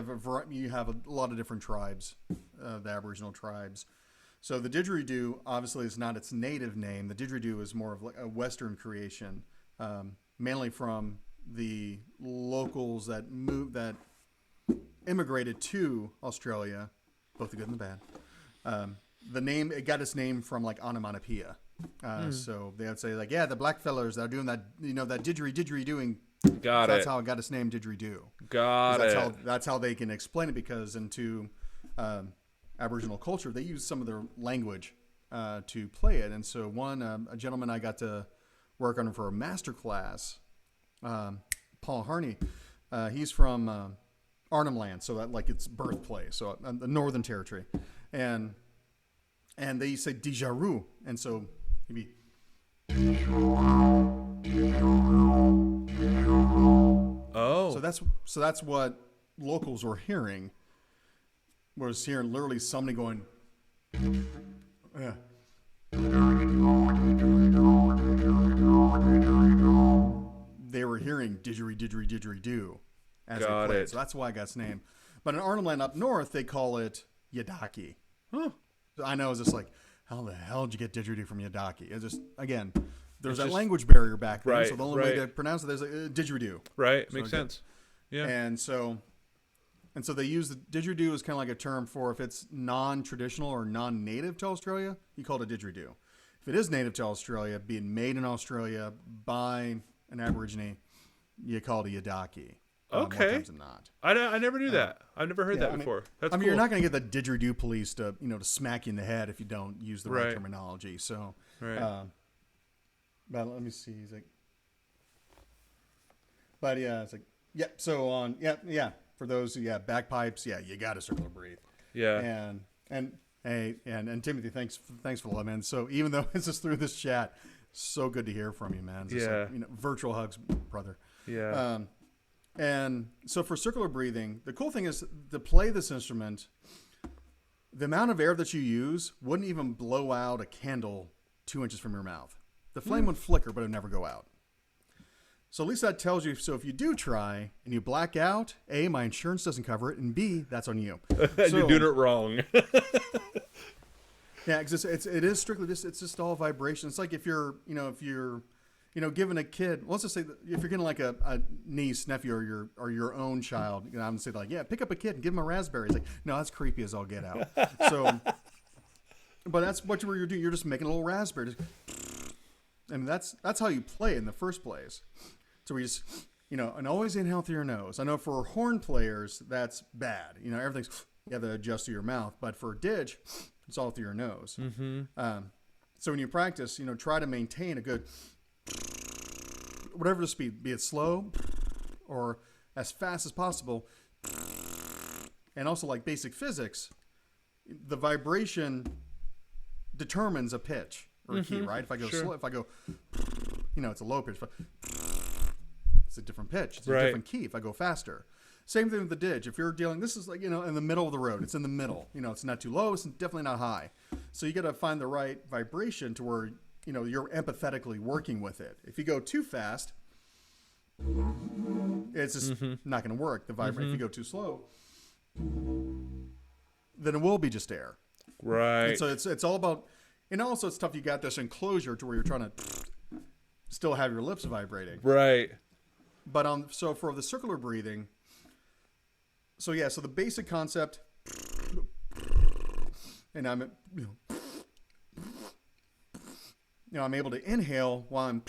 Speaker 1: have a lot of different tribes, the Aboriginal tribes. So the didgeridoo obviously is not its native name. The didgeridoo is more of like a Western creation, mainly from the locals that immigrated to Australia, both the good and the bad. The name, it got its name from like onomatopoeia. So they would say like, yeah, the black fellas that are doing that, that didgeridoo doing.
Speaker 2: Got
Speaker 1: That's
Speaker 2: it.
Speaker 1: how it got its name, didgeridoo.
Speaker 2: Got it.
Speaker 1: That's how they can explain it, because into Aboriginal culture, they use some of their language to play it. And so a gentleman I got to work on for a master class, Paul Harney, he's from Arnhem Land, so that like its birthplace, so the Northern Territory, and they say didgeridoo, and so maybe.
Speaker 2: Oh.
Speaker 1: So that's what locals were hearing. Was hearing literally somebody going, yeah. They were hearing didgeridoo as they
Speaker 2: Got
Speaker 1: played.
Speaker 2: it.
Speaker 1: So that's why it got its name. But in Arnhem Land up north, they call it Yadaki.
Speaker 2: Huh.
Speaker 1: I know it's just like, how the hell did you get didgeridoo from Yadaki? It's just, again, there's that
Speaker 2: just-
Speaker 1: language barrier back then.
Speaker 2: Right,
Speaker 1: So the only way
Speaker 2: right.
Speaker 1: to pronounce it is didgeridoo.
Speaker 2: Right.
Speaker 1: So
Speaker 2: Makes
Speaker 1: again,
Speaker 2: sense. Yeah.
Speaker 1: And so they use the didgeridoo as kind of like a term for if it's non-traditional or non-native to Australia, you call it a didgeridoo. If it is native to Australia, being made in Australia by an Aborigine, you call it a yadaki. More
Speaker 2: Okay.
Speaker 1: times than not.
Speaker 2: I never knew that. I've never heard
Speaker 1: Yeah,
Speaker 2: that
Speaker 1: I mean-
Speaker 2: before. That's
Speaker 1: I mean,
Speaker 2: cool.
Speaker 1: you're not going to get the didgeridoo police to smack you in the head if you don't use the right
Speaker 2: Right.
Speaker 1: terminology. So,
Speaker 2: Right.
Speaker 1: but let me see. He's like, but yeah, it's like, yep. So on, yeah. For those, bagpipes, you got to circle or breathe.
Speaker 2: Yeah.
Speaker 1: And Timothy, thanks for the love, man. So even though it's just through this chat, so good to hear from you, man. Just
Speaker 2: Yeah.
Speaker 1: like, virtual hugs, brother.
Speaker 2: Yeah.
Speaker 1: And so for circular breathing, the cool thing is to play this instrument, the amount of air that you use wouldn't even blow out a candle 2 inches from your mouth. The flame would flicker, but it would never go out. So at least that tells you, so if you do try and you black out, A, my insurance doesn't cover it, and B, that's on you.
Speaker 2: You're doing it wrong.
Speaker 1: Yeah, because it is strictly just, it's just all vibration. It's like if you're giving a kid, let's just say that if you're getting like a niece, nephew, or your own child, I'm gonna say like, pick up a kid and give him a raspberry. It's like, no, that's creepy as all get out. So, but that's what you're doing. You're just making a little raspberry. And that's how you play in the first place. So we just, and always inhale through your nose. I know for horn players, that's bad. Everything's, you have to adjust to your mouth. But for a didge, it's all through your nose. Mm-hmm. So when you practice, try to maintain a good, whatever the speed, be it slow or as fast as possible. And also like basic physics, the vibration determines a pitch or a key, right? If I go slow, if I go, it's a low pitch, but it's a different pitch. It's a different key if I go faster. Same thing with the didge. If you're dealing, this is like, in the middle of the road. It's in the middle. It's not too low. It's definitely not high. So you got to find the right vibration to where, you're empathetically working with it. If you go too fast, it's just not going to work. The vibration. If you go too slow, then it will be just air.
Speaker 2: Right.
Speaker 1: And so it's all about, and also it's tough. You got this enclosure to where you're trying to still have your lips vibrating.
Speaker 2: Right.
Speaker 1: But so for the circular breathing, so the basic concept, and I'm I'm able to inhale while I'm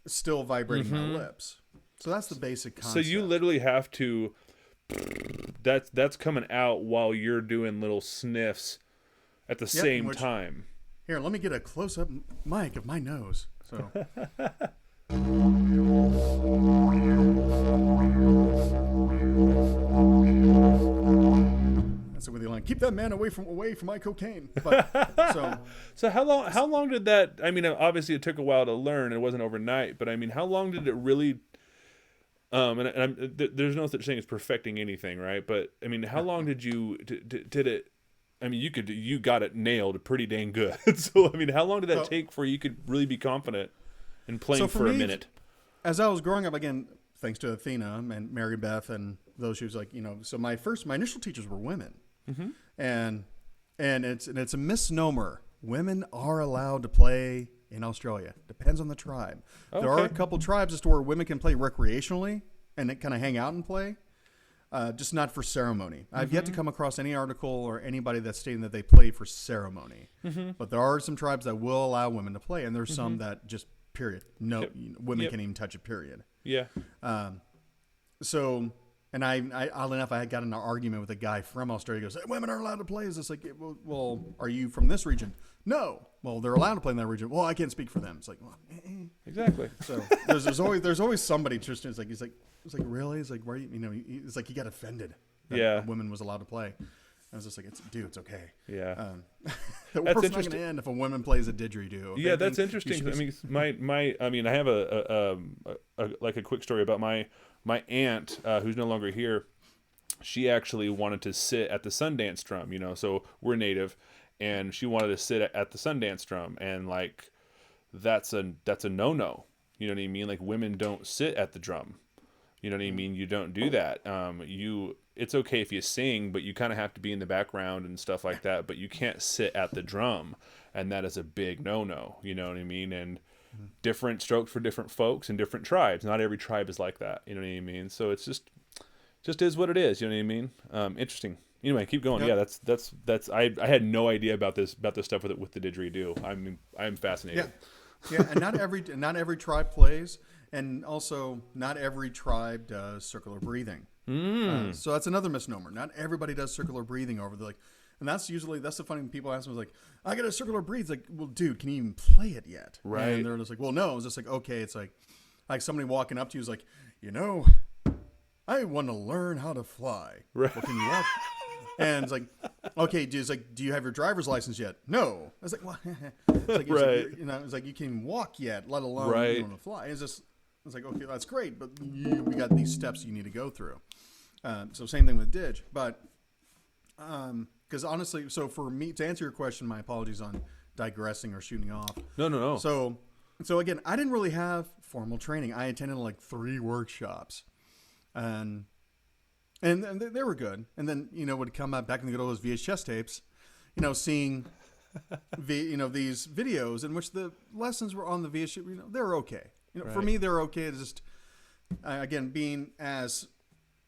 Speaker 1: still vibrating my lips. So that's the basic concept.
Speaker 2: So you literally have to. That's coming out while you're doing little sniffs at the same time.
Speaker 1: Here, let me get a close-up mic of my nose. So. That's the way they line. Keep that man away from my cocaine. But,
Speaker 2: so how long did that? I mean, obviously it took a while to learn. It wasn't overnight, but I mean, how long did it really? There's no such thing as perfecting anything, right? But I mean, how long did it? I mean, you got it nailed pretty dang good. So I mean, how long did that take for you could really be confident in playing for a minute?
Speaker 1: As I was growing up, again, thanks to Athena and Mary Beth and those, she was like, so my initial teachers were women, and it's a misnomer. Women are allowed to play in Australia. Depends on the tribe. Okay. There are a couple tribes as to where women can play recreationally and kind of hang out and play. just not for ceremony. I've yet to come across any article or anybody that's stating that they played for ceremony. But there are some tribes that will allow women to play, and there's some that just period. No, women can't even touch it. Period.
Speaker 2: Yeah.
Speaker 1: So, and oddly enough, I got in an argument with a guy from Australia. He goes, hey, women are allowed to play. Is this like, well, are you from this region? No. Well, they're allowed to play in that region. Well, I can't speak for them. It's like, well,
Speaker 2: Exactly.
Speaker 1: So there's always somebody. Tristan is like, he's like really? He's like, why? It's like he got offended that a woman was allowed to play. I was just like, it's okay.
Speaker 2: Yeah.
Speaker 1: The
Speaker 2: That's
Speaker 1: world's not
Speaker 2: interesting.
Speaker 1: going to end if a woman plays a didgeridoo. Okay?
Speaker 2: Yeah, that's interesting. I mean, I have a like a quick story about my aunt who's no longer here. She actually wanted to sit at the Sundance drum, so we're native, and she wanted to sit at the Sundance drum, and like that's a no-no. You know what I mean? Like, women don't sit at the drum. You know what I mean? You don't do that. It's okay if you sing, but you kind of have to be in the background and stuff like that. But you can't sit at the drum, and that is a big no-no. You know what I mean? And different strokes for different folks and different tribes. Not every tribe is like that. You know what I mean? So it's just is what it is. You know what I mean? Interesting. Anyway, keep going.
Speaker 1: Yep.
Speaker 2: Yeah, that's. I had no idea about this stuff with the didgeridoo. I'm fascinated.
Speaker 1: Yeah, and not every tribe plays, and also not every tribe does circular breathing. So that's another misnomer. Not everybody does circular breathing over the and that's the funny thing. People ask me, like, I got a circular breathe. It's like, well, dude, can you even play it yet?
Speaker 2: Right.
Speaker 1: And they're just like, well, no. It's just like, okay. It's like somebody walking up to you is like, I want to learn how to fly.
Speaker 2: Right.
Speaker 1: Well, can you walk? And it's like, okay, do you have your driver's license yet? No. I was like, well, it's like,
Speaker 2: right.
Speaker 1: It's like you can't even walk yet, let alone
Speaker 2: right.
Speaker 1: fly. It's like, okay, that's great, but we got these steps you need to go through. So same thing with Dig, but because honestly, so for me to answer your question, my apologies on digressing or shooting off.
Speaker 2: No.
Speaker 1: So again, I didn't really have formal training. I attended like 3 workshops, and they were good. And then would come out back in the good old VHS tapes, seeing these videos in which the lessons were on the VHS. They're okay.
Speaker 2: Right.
Speaker 1: For me, they're okay. It's just again, being as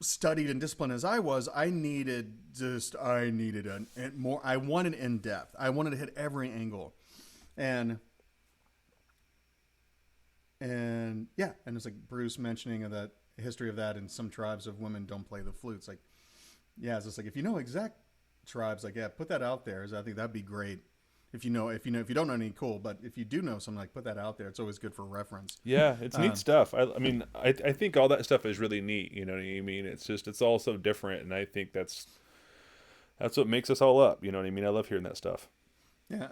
Speaker 1: studied and disciplined as I was, I needed more. I wanted in depth. I wanted to hit every angle, and it's like Bruce mentioning of that history of that in some tribes of women don't play the flutes. Like, yeah, it's just like if you know exact tribes, like, yeah, put that out there. I think that'd be great. If you don't know any, cool. But if you do know something, like, put that out there. It's always good for reference.
Speaker 2: Yeah, it's neat stuff. I mean, I think all that stuff is really neat. You know what I mean? It's all so different, and I think that's what makes us all up. You know what I mean? I love hearing that stuff.
Speaker 1: Yeah,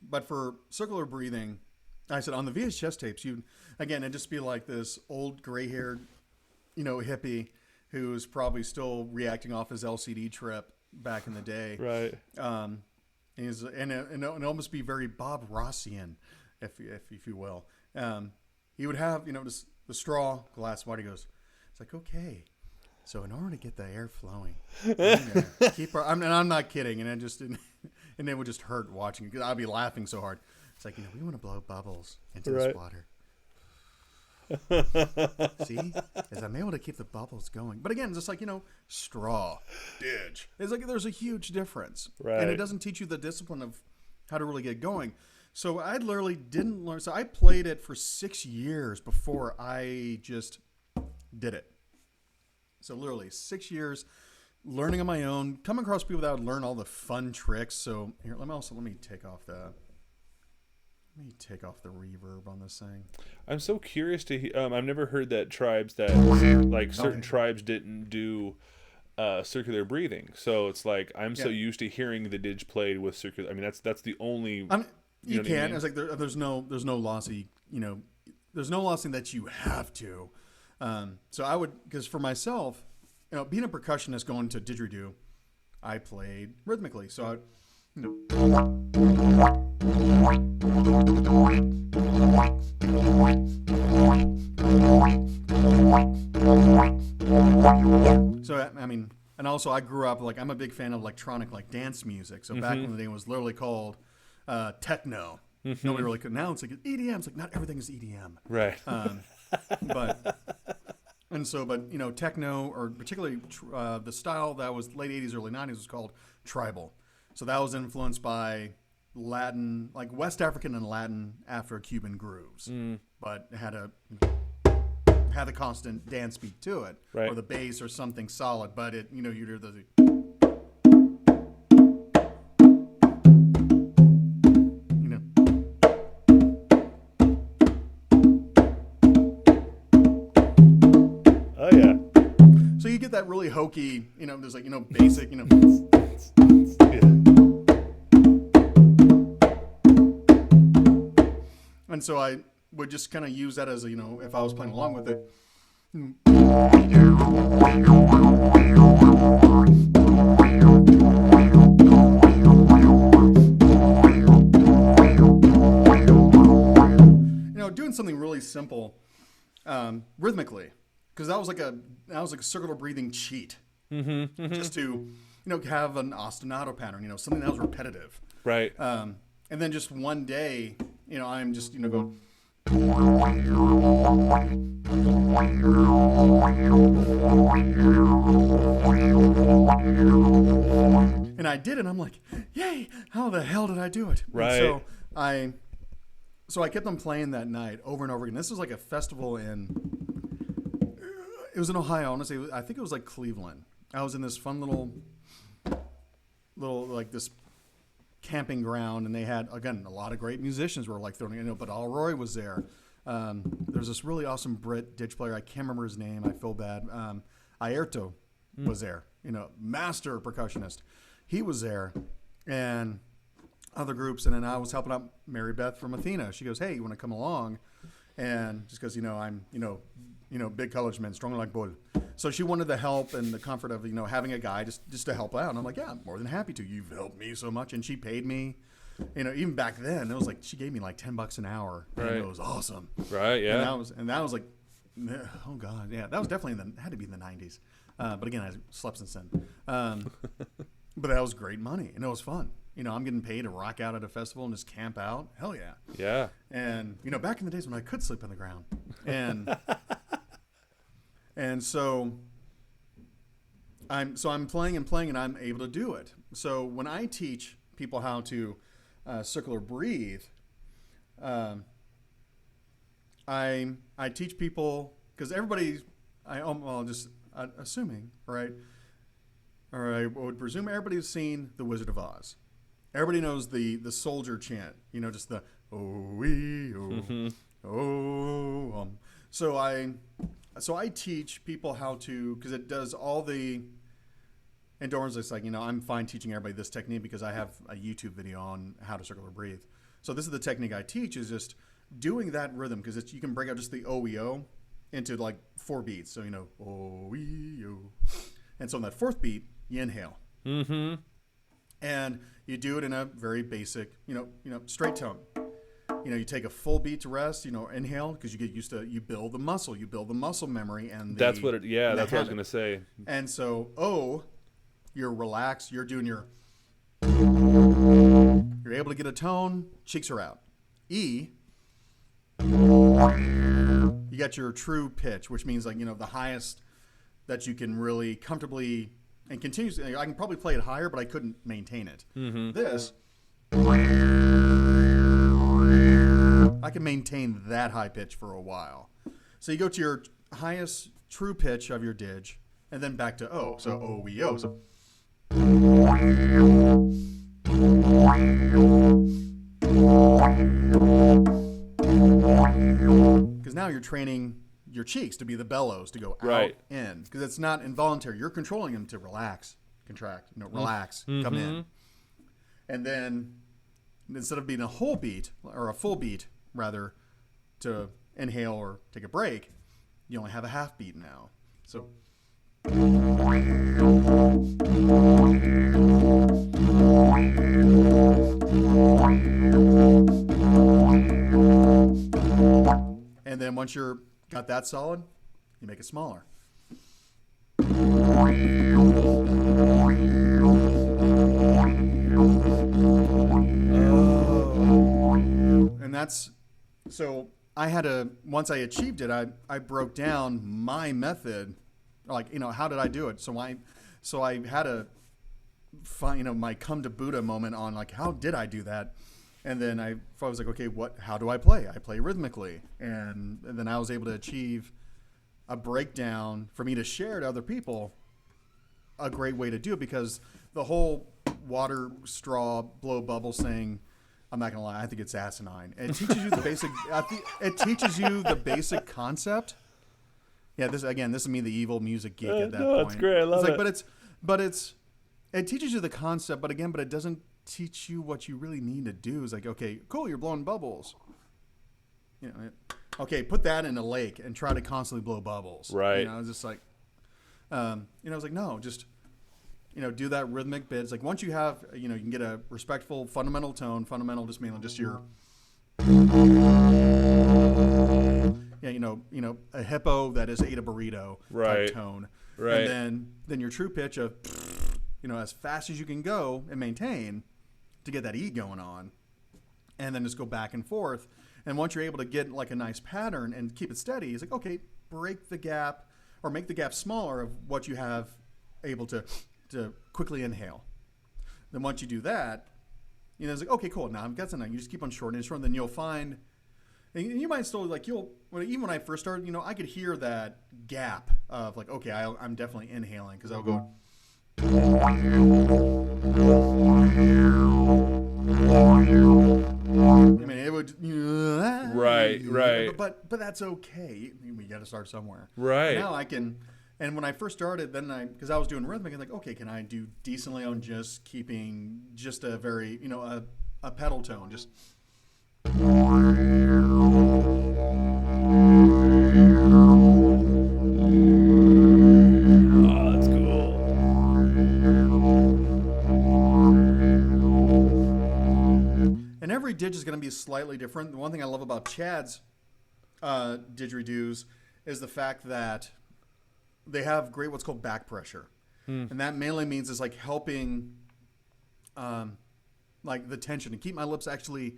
Speaker 1: but for circular breathing, I said on the VHS tapes, it'd just be like this old gray-haired, hippie who's probably still reacting off his LCD trip back in the day.
Speaker 2: Right.
Speaker 1: And it almost be very Bob Rossian, if you will. He would have just the straw glass of water. He goes, it's like, okay, so in order to get the air flowing, I'm not kidding, and it would just hurt watching it because I'd be laughing so hard. It's like, we want to blow bubbles into this water. See, as I'm able to keep the bubbles going. But again, just like, straw, Dig. It's like there's a huge difference.
Speaker 2: Right.
Speaker 1: And it doesn't teach you the discipline of how to really get going. So I literally didn't learn. So I played it for 6 years before I just did it. So literally 6 years learning on my own, coming across people that would learn all the fun tricks. So here, let me take off the reverb on this thing.
Speaker 2: I'm so curious to I've never heard that tribes that like certain tribes didn't do circular breathing. So it's like I'm so used to hearing the Dig played with circular. I mean, that's the only.
Speaker 1: You can. I mean? It's like there's no lossy. There's no lossy that you have to. So I would, because for myself, being a percussionist going to didgeridoo, I played rhythmically. So I mean, and also I grew up I'm a big fan of electronic dance music. So back in the day, it was literally called techno. Nobody really could. Now it's like EDM. It's like not everything is EDM.
Speaker 2: Right.
Speaker 1: And so, but techno, or particularly the style that was late 80s, early 90s, was called tribal. So that was influenced by Latin, like West African and Latin Afro-Cuban grooves, but it had a constant dance beat to it,
Speaker 2: Right.
Speaker 1: or the bass or something solid. But it, you'd hear the
Speaker 2: Oh yeah.
Speaker 1: so you get that really hokey, there's like basic,
Speaker 2: Yeah.
Speaker 1: and so I would just kind of use that as if I was playing along with it. Doing something really simple, rhythmically, because that was like a circular breathing cheat, just to have an ostinato pattern, something that was repetitive,
Speaker 2: Right.
Speaker 1: and then just one day, I'm just going. And I did it. And I'm like, yay! How the hell did I do it?
Speaker 2: Right.
Speaker 1: And so I kept on playing that night over and over again. This was like a festival it was in Ohio. Honestly, I think it was like Cleveland. I was in this fun little like this camping ground, and they had, again, a lot of great musicians were like throwing but Alroy was there. There's this really awesome Brit ditch player. I can't remember his name. I feel bad. Aerto was there. Master percussionist. He was there, and other groups. And then I was helping out Mary Beth from Athena. She goes, "Hey, you want to come along?" And just because I'm big college man, strong like bull. So she wanted the help and the comfort of having a guy just to help out. And I'm like, yeah, I'm more than happy to. You've helped me so much, and she paid me. Even back then, it was like she gave me like $10 an hour, and
Speaker 2: Right.
Speaker 1: it was awesome.
Speaker 2: Right. Yeah.
Speaker 1: And that was like, oh god, yeah, that was definitely had to be in the '90s. But again, I slept since then. But that was great money, and it was fun. I'm getting paid to rock out at a festival and just camp out. Hell yeah.
Speaker 2: Yeah.
Speaker 1: And back in the days when I could sleep on the ground, and and so I'm playing and playing, and I'm able to do it. So when I teach people how to circular breathe, I teach people, because everybody, assuming, right, or I would presume everybody's seen The Wizard of Oz. Everybody knows the soldier chant, just the oh-wee, oh. So I teach people how to, because it does all the endurance. It's like, I'm fine teaching everybody this technique because I have a YouTube video on how to circular breathe. So this is the technique I teach, is just doing that rhythm, because you can break out just the O-E-O into like 4 beats. So, O-E-O. And so on that 4th beat, you inhale.
Speaker 2: Mm-hmm.
Speaker 1: And you do it in a very basic, straight tone. You take a full beat to rest, inhale, because you get used to, you build the muscle memory, and
Speaker 2: That's what what I was going to say.
Speaker 1: And so, O, you're relaxed, you're doing you're able to get a tone, cheeks are out. E, you got your true pitch, which means like, the highest that you can really comfortably and continuously. I can probably play it higher, but I couldn't maintain it.
Speaker 2: Mm-hmm.
Speaker 1: This, I can maintain that high pitch for a while. So you go to your highest true pitch of your dig, and then back to O. So O-E-O. So because now you're training your cheeks to be the bellows, to go out,
Speaker 2: Right.
Speaker 1: in, because it's not involuntary. You're controlling them to relax, contract, relax, come in. And then instead of being a whole beat, or a full beat rather, to inhale or take a break, you only have a half beat now. So and then once you're got that solid, you make it smaller. And that's so I had to, once I achieved it, I broke down my method, like, how did I do it? So I had to find, my come to Buddha moment on like, how did I do that? And then I was like, okay, how do I play? I play rhythmically. And then I was able to achieve a breakdown for me to share to other people, a great way to do it, because the whole water straw blow bubble thing, I'm not gonna lie, I think it's asinine. It teaches you the basic. It teaches you the basic concept. Yeah, this is me, the evil music geek at that point.
Speaker 2: That's great. I love it.
Speaker 1: It teaches you the concept, but it doesn't teach you what you really need to do. It's like, okay, cool, you're blowing bubbles. Okay, put that in a lake and try to constantly blow bubbles.
Speaker 2: Right.
Speaker 1: It's just like, I was like, no, just. Do that rhythmic bit. It's like once you have, you can get a respectful fundamental tone. Fundamental just meaning just your, a hippo that is ate a burrito type tone.
Speaker 2: Right.
Speaker 1: And then your true pitch of, as fast as you can go and maintain to get that E going on, and then just go back and forth. And once you're able to get like a nice pattern and keep it steady, it's like, okay, break the gap or make the gap smaller of what you have able to quickly inhale. Then once you do that, it's like, okay, cool. Now I've got something. You just keep on shortening, then you'll find, and you might still like, even when I first started, I could hear that gap of like, okay, I'm definitely inhaling because I'll go. I mean, it would.
Speaker 2: Right.
Speaker 1: But that's okay. We got to start somewhere.
Speaker 2: Right.
Speaker 1: Now I can. And when I first started, because I was doing rhythmic, I'm like, okay, can I do decently on just keeping just a very, a pedal tone, just. Oh,
Speaker 2: that's cool.
Speaker 1: And every ditch is going to be slightly different. The one thing I love about Chad's didgeridoos is the fact that they have great what's called back pressure. And that mainly means it's like helping like the tension to keep my lips actually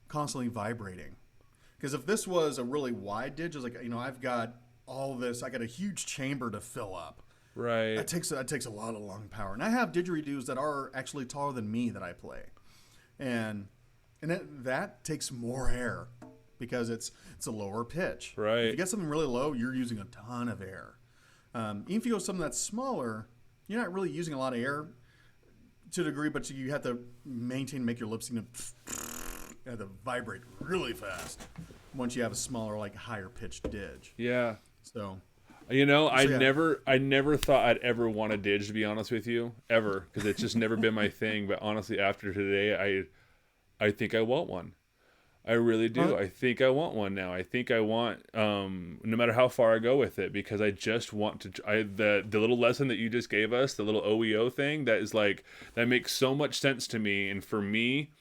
Speaker 1: constantly vibrating. Because if this was a really wide ditch, it's like, I've got all this, I got a huge chamber to fill up.
Speaker 2: Right.
Speaker 1: That takes a lot of lung power. And I have didgeridoos that are actually taller than me that I play. And that takes more air because it's a lower pitch.
Speaker 2: Right.
Speaker 1: If you get something really low, you're using a ton of air. Even if you go something that's smaller, you're not really using a lot of air to a degree, but you have to make your lips, have to vibrate really fast once you have a smaller, like higher pitched didge.
Speaker 2: Yeah.
Speaker 1: So,
Speaker 2: I never thought I'd ever want a didge, to be honest with you, ever, because it's just never been my thing. But honestly, after today, I think I want one. I really do. I think I want one now. I think I want, no matter how far I go with it, because I just want to. The little lesson that you just gave us, the little OEO thing, that is like, that makes so much sense to me. And for me,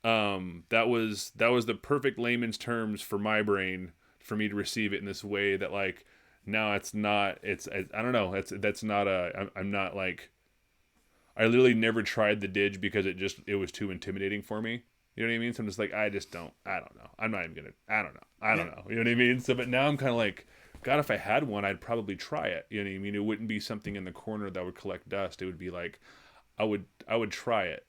Speaker 2: that was the perfect layman's terms for my brain for me to receive it in this way. That like, now it's not. I don't know. That's not a. I'm not like. I literally never tried the didge because it was too intimidating for me. You know what I mean? So I'm just like, I don't know. I'm not even going to, I don't know. You know what I mean? So, but now I'm kind of like, God, if I had one, I'd probably try it. You know what I mean? It wouldn't be something in the corner that would collect dust. It would be like, I would try it.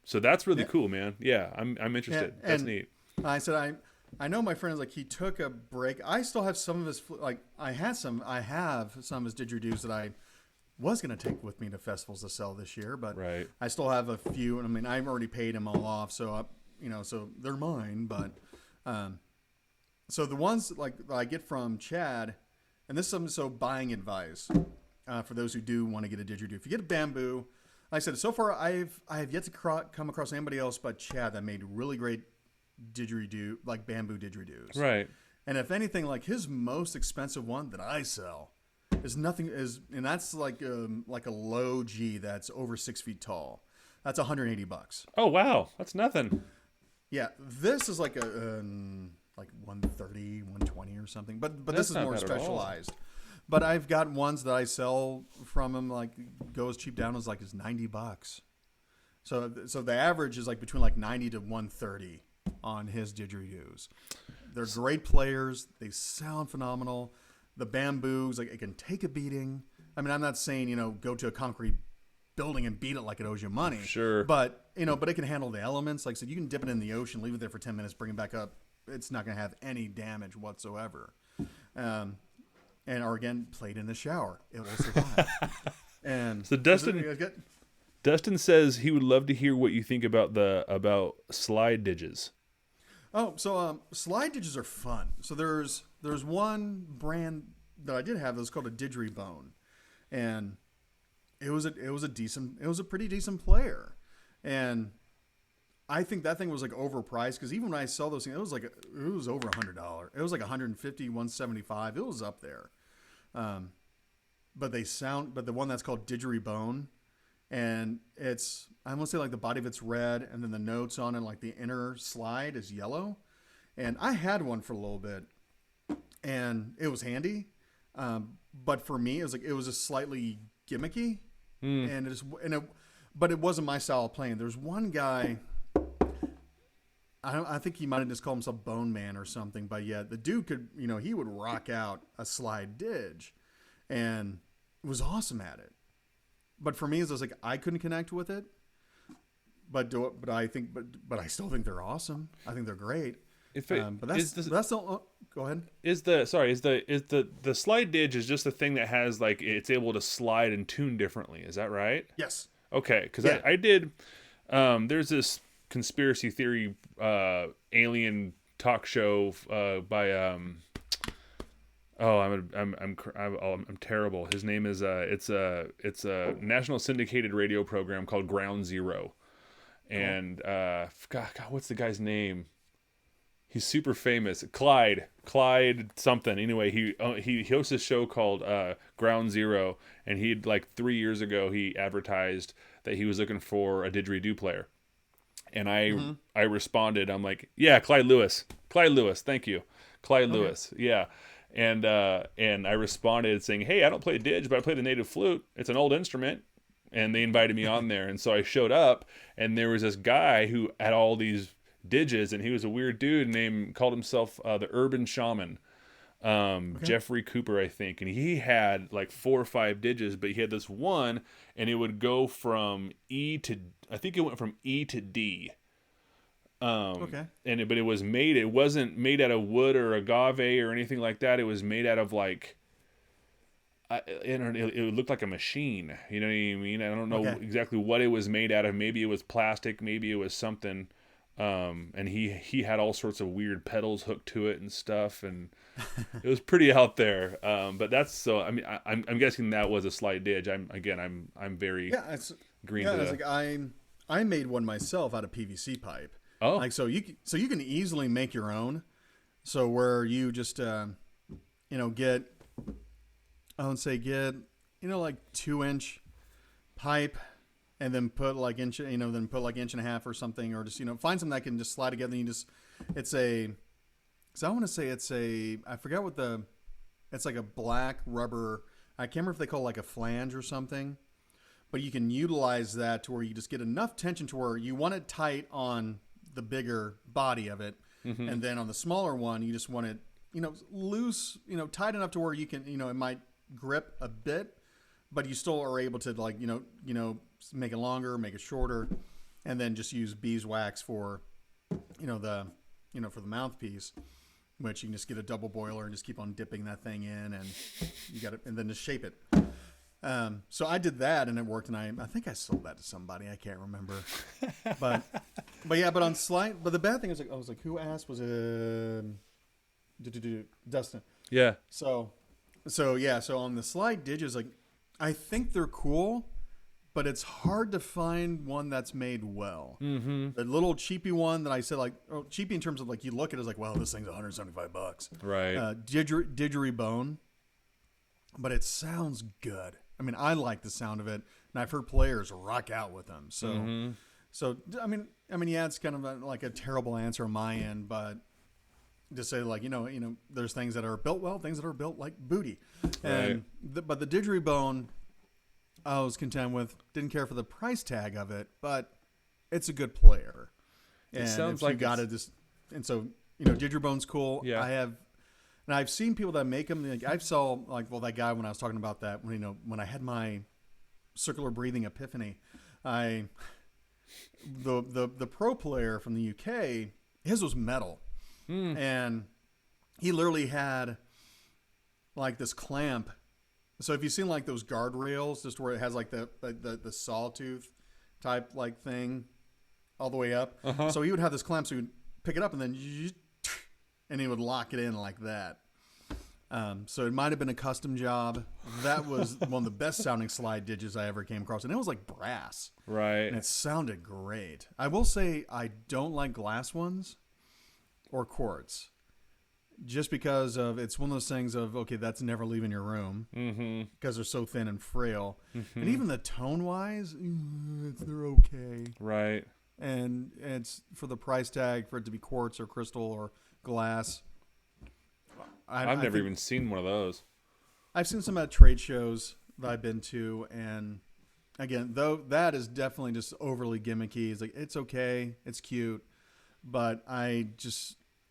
Speaker 2: So that's really cool, man. Yeah, I'm interested. That's neat.
Speaker 1: I said, I know my friend is like, he took a break. I still have some of his, like, I have some of his didgeridoos that I was going to take with me to festivals to sell this year, but
Speaker 2: right.
Speaker 1: I still have a few. And I mean, I've already paid them all off, so so they're mine. But so the ones like that I get from Chad, and this is something, so buying advice for those who do want to get a didgeridoo. If you get a bamboo, like I said, so far I have yet to come across anybody else but Chad that made really great didgeridoo, like bamboo didgeridoos.
Speaker 2: Right.
Speaker 1: And if anything, like his most expensive one that I sell and that's like a low G that's over 6 feet tall. That's $180.
Speaker 2: Oh wow, that's nothing.
Speaker 1: Yeah, this is like a like 130, 120 or something. But this is more specialized. But I've got ones that I sell from him like goes cheap down as like is $90. So the average is like between like 90 to 130 on his didgeridoos. They're great players. They sound phenomenal. The bamboos, like, it can take a beating. I mean, I'm not saying, go to a concrete building and beat it like it owes you money.
Speaker 2: Sure.
Speaker 1: But, but it can handle the elements. Like I said, you can dip it in the ocean, leave it there for 10 minutes, bring it back up. It's not going to have any damage whatsoever. Or again, played in the shower. It will survive. And
Speaker 2: so Dustin says he would love to hear what you think about slide ditches.
Speaker 1: Oh, so slide ditches are fun. So there's one brand that I did have that was called a Didgeridoo, and it was a pretty decent player, and I think that thing was like overpriced because even when I saw those things, it was over $100. It was like $150, $175. It was up there, but the one that's called Didgeridoo, and I want to say like the body of it's red, and then the notes on it, like the inner slide is yellow, and I had one for a little bit, and it was handy, but for me it was just slightly gimmicky, but it wasn't my style of playing. There's one guy. I think he might have just called himself Bone Man or something, but yeah, the dude could, he would rock out a slide didge and was awesome at it. But for me, it was like, I couldn't connect with it, but I still think they're awesome. I think they're great. But that's go ahead.
Speaker 2: Is the slide didge is just the thing that has like, it's able to slide and tune differently. Is that right?
Speaker 1: Yes.
Speaker 2: Okay. Cause yeah. I did, there's this conspiracy theory alien talk show by I'm terrible. His name is it's a national syndicated radio program called Ground Zero, and God, what's the guy's name? He's super famous. Clyde something. Anyway, he hosts a show called Ground Zero, and he'd like 3 years ago he advertised that he was looking for a didgeridoo player. And I responded, I'm like, yeah, Clyde Lewis, thank you, Clyde Lewis, yeah. And I responded saying, hey, I don't play didge, but I play the native flute. It's an old instrument. And they invited me on there. And so I showed up, and there was this guy who had all these didges, and he was a weird dude called himself the Urban Shaman. Jeffrey Cooper, I think. And he had like 4 or 5 didges, but he had this one, and it would go from I think it went from E to D. But it wasn't made out of wood or agave or anything like that. It was made out of like, it looked like a machine. You know what I mean? I don't know exactly what it was made out of. Maybe it was plastic. Maybe it was something. And he had all sorts of weird pedals hooked to it and stuff, and it was pretty out there. But that's so. I mean, I'm guessing that was a slide didge. I'm very green.
Speaker 1: Yeah, it's like I made one myself out of PVC pipe.
Speaker 2: Oh,
Speaker 1: like so you can easily make your own. So where you just get like 2-inch pipe. And then put like inch and a half or something, or just find something that can just slide together. And I forget it's like a black rubber. I can't remember if they call it like a flange or something, but you can utilize that to where you just get enough tension to where you want it tight on the bigger body of it, and then on the smaller one you just want it loose, tight enough to where you can it might grip a bit, but you still are able to like make it longer, make it shorter, and then just use beeswax for the mouthpiece, which you can just get a double boiler and just keep on dipping that thing in, and you got it, and then just shape it. So I did that, and it worked, and I think I sold that to somebody. I can't remember, but on slide. But the bad thing is, like, I was like, who asked? Was it Dustin?
Speaker 2: Yeah.
Speaker 1: So on the slide didges, like, I think they're cool, but it's hard to find one that's made well. Mm-hmm. The little cheapy one that I said, like, cheapy in terms of like, you look at it as like, well, this thing's $175.
Speaker 2: Right.
Speaker 1: Didgeridoo, but it sounds good. I mean, I like the sound of it, and I've heard players rock out with them. So, I mean, yeah, it's kind of like a terrible answer on my end, but to say like, there's things that are built well, things that are built like booty, and but the Didgeridoo, I was content with. Didn't care for the price tag of it, but it's a good player. And
Speaker 2: it sounds
Speaker 1: like
Speaker 2: like
Speaker 1: got it just, and so Didgerbone's cool.
Speaker 2: Yeah.
Speaker 1: And I've seen people that make them. Like, I saw that guy when I was talking about that when I had my circular breathing epiphany, the pro player from the UK, his was metal, and he literally had like this clamp. So if you've seen like those guardrails, just where it has like the sawtooth type like thing all the way up. So he would have this clamp, so he would pick it up and then he would lock it in like that. So it might have been a custom job. That was one of the best sounding slide digits I ever came across, and it was like brass,
Speaker 2: Right.
Speaker 1: and it sounded great. I will say I don't like glass ones or quartz, just because of it's one of those things of okay, that's never leaving your room because they're so thin and frail, and even the tone wise, they're okay.
Speaker 2: Right.
Speaker 1: And it's for the price tag for it to be quartz or crystal or glass.
Speaker 2: I've never even seen one of those.
Speaker 1: I've seen some at trade shows that I've been to, and again, though that is definitely just overly gimmicky. It's like it's okay, it's cute, but I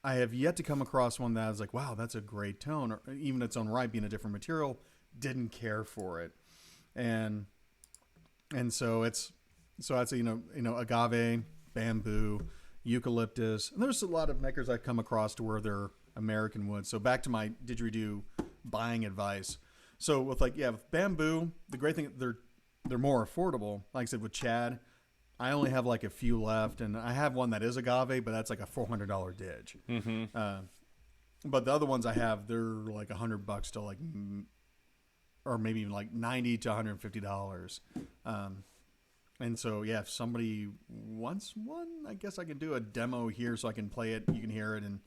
Speaker 1: have yet to come across one that I was like, wow, that's a great tone, or even its own right, being a different material, didn't care for it, and so I'd say agave, bamboo, eucalyptus, and there's a lot of makers I've come across to where they're American wood. So back to my didgeridoo buying advice. So with with bamboo, the great thing they're more affordable. Like I said with Chad, I only have like a few left, and I have one that is agave, but that's like a $400 dig. But the other ones I have, they're like $100 to like, or maybe even like $90 to $150. And so if somebody wants one, I guess I can do a demo here so I can play it. You can hear it and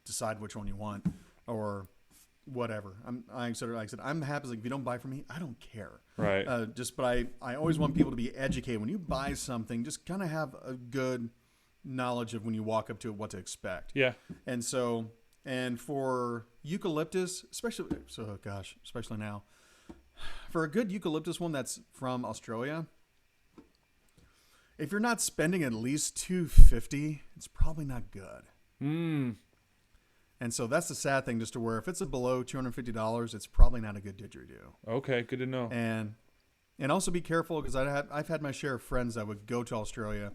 Speaker 1: decide which one you want or whatever. Like I said, I'm happy. Like, if you don't buy from me, I don't care.
Speaker 2: Right.
Speaker 1: But I always want people to be educated. When you buy something, just kind of have a good knowledge of when you walk up to it, what to expect.
Speaker 2: Yeah.
Speaker 1: And so, and for eucalyptus, especially now, for a good eucalyptus one that's from Australia, if you're not spending at least $250, it's probably not good. And so that's the sad thing, just to where if it's below $250, it's probably not a good didgeridoo.
Speaker 2: Okay, good to know.
Speaker 1: And also be careful, because I've had my share of friends that would go to Australia,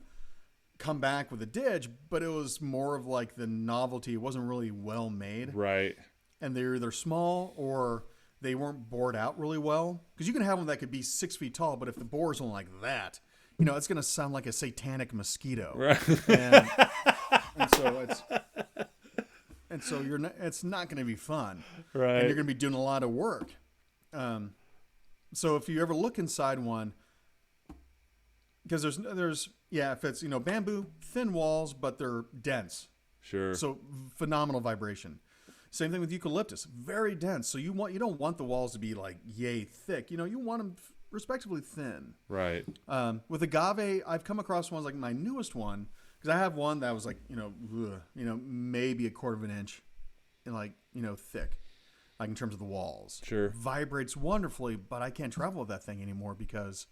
Speaker 1: come back with a didge, but it was more of like the novelty. It wasn't really well made.
Speaker 2: Right.
Speaker 1: And they're either small or they weren't bored out really well. Because you can have one that could be 6 feet tall, but if the bore is only like that, it's going to sound like a satanic mosquito.
Speaker 2: Right.
Speaker 1: And so it's not going to be fun.
Speaker 2: Right.
Speaker 1: And you're going to be doing a lot of work. So if you ever look inside one, because there's if it's bamboo, thin walls, but they're dense.
Speaker 2: Sure.
Speaker 1: So phenomenal vibration. Same thing with eucalyptus, very dense. So you don't want the walls to be like yay thick. You want them respectively thin.
Speaker 2: Right.
Speaker 1: With agave, I've come across ones like my newest one, because I have one that was like maybe a quarter of an inch, thick, like in terms of the walls.
Speaker 2: Sure.
Speaker 1: Vibrates wonderfully, but I can't travel with that thing anymore because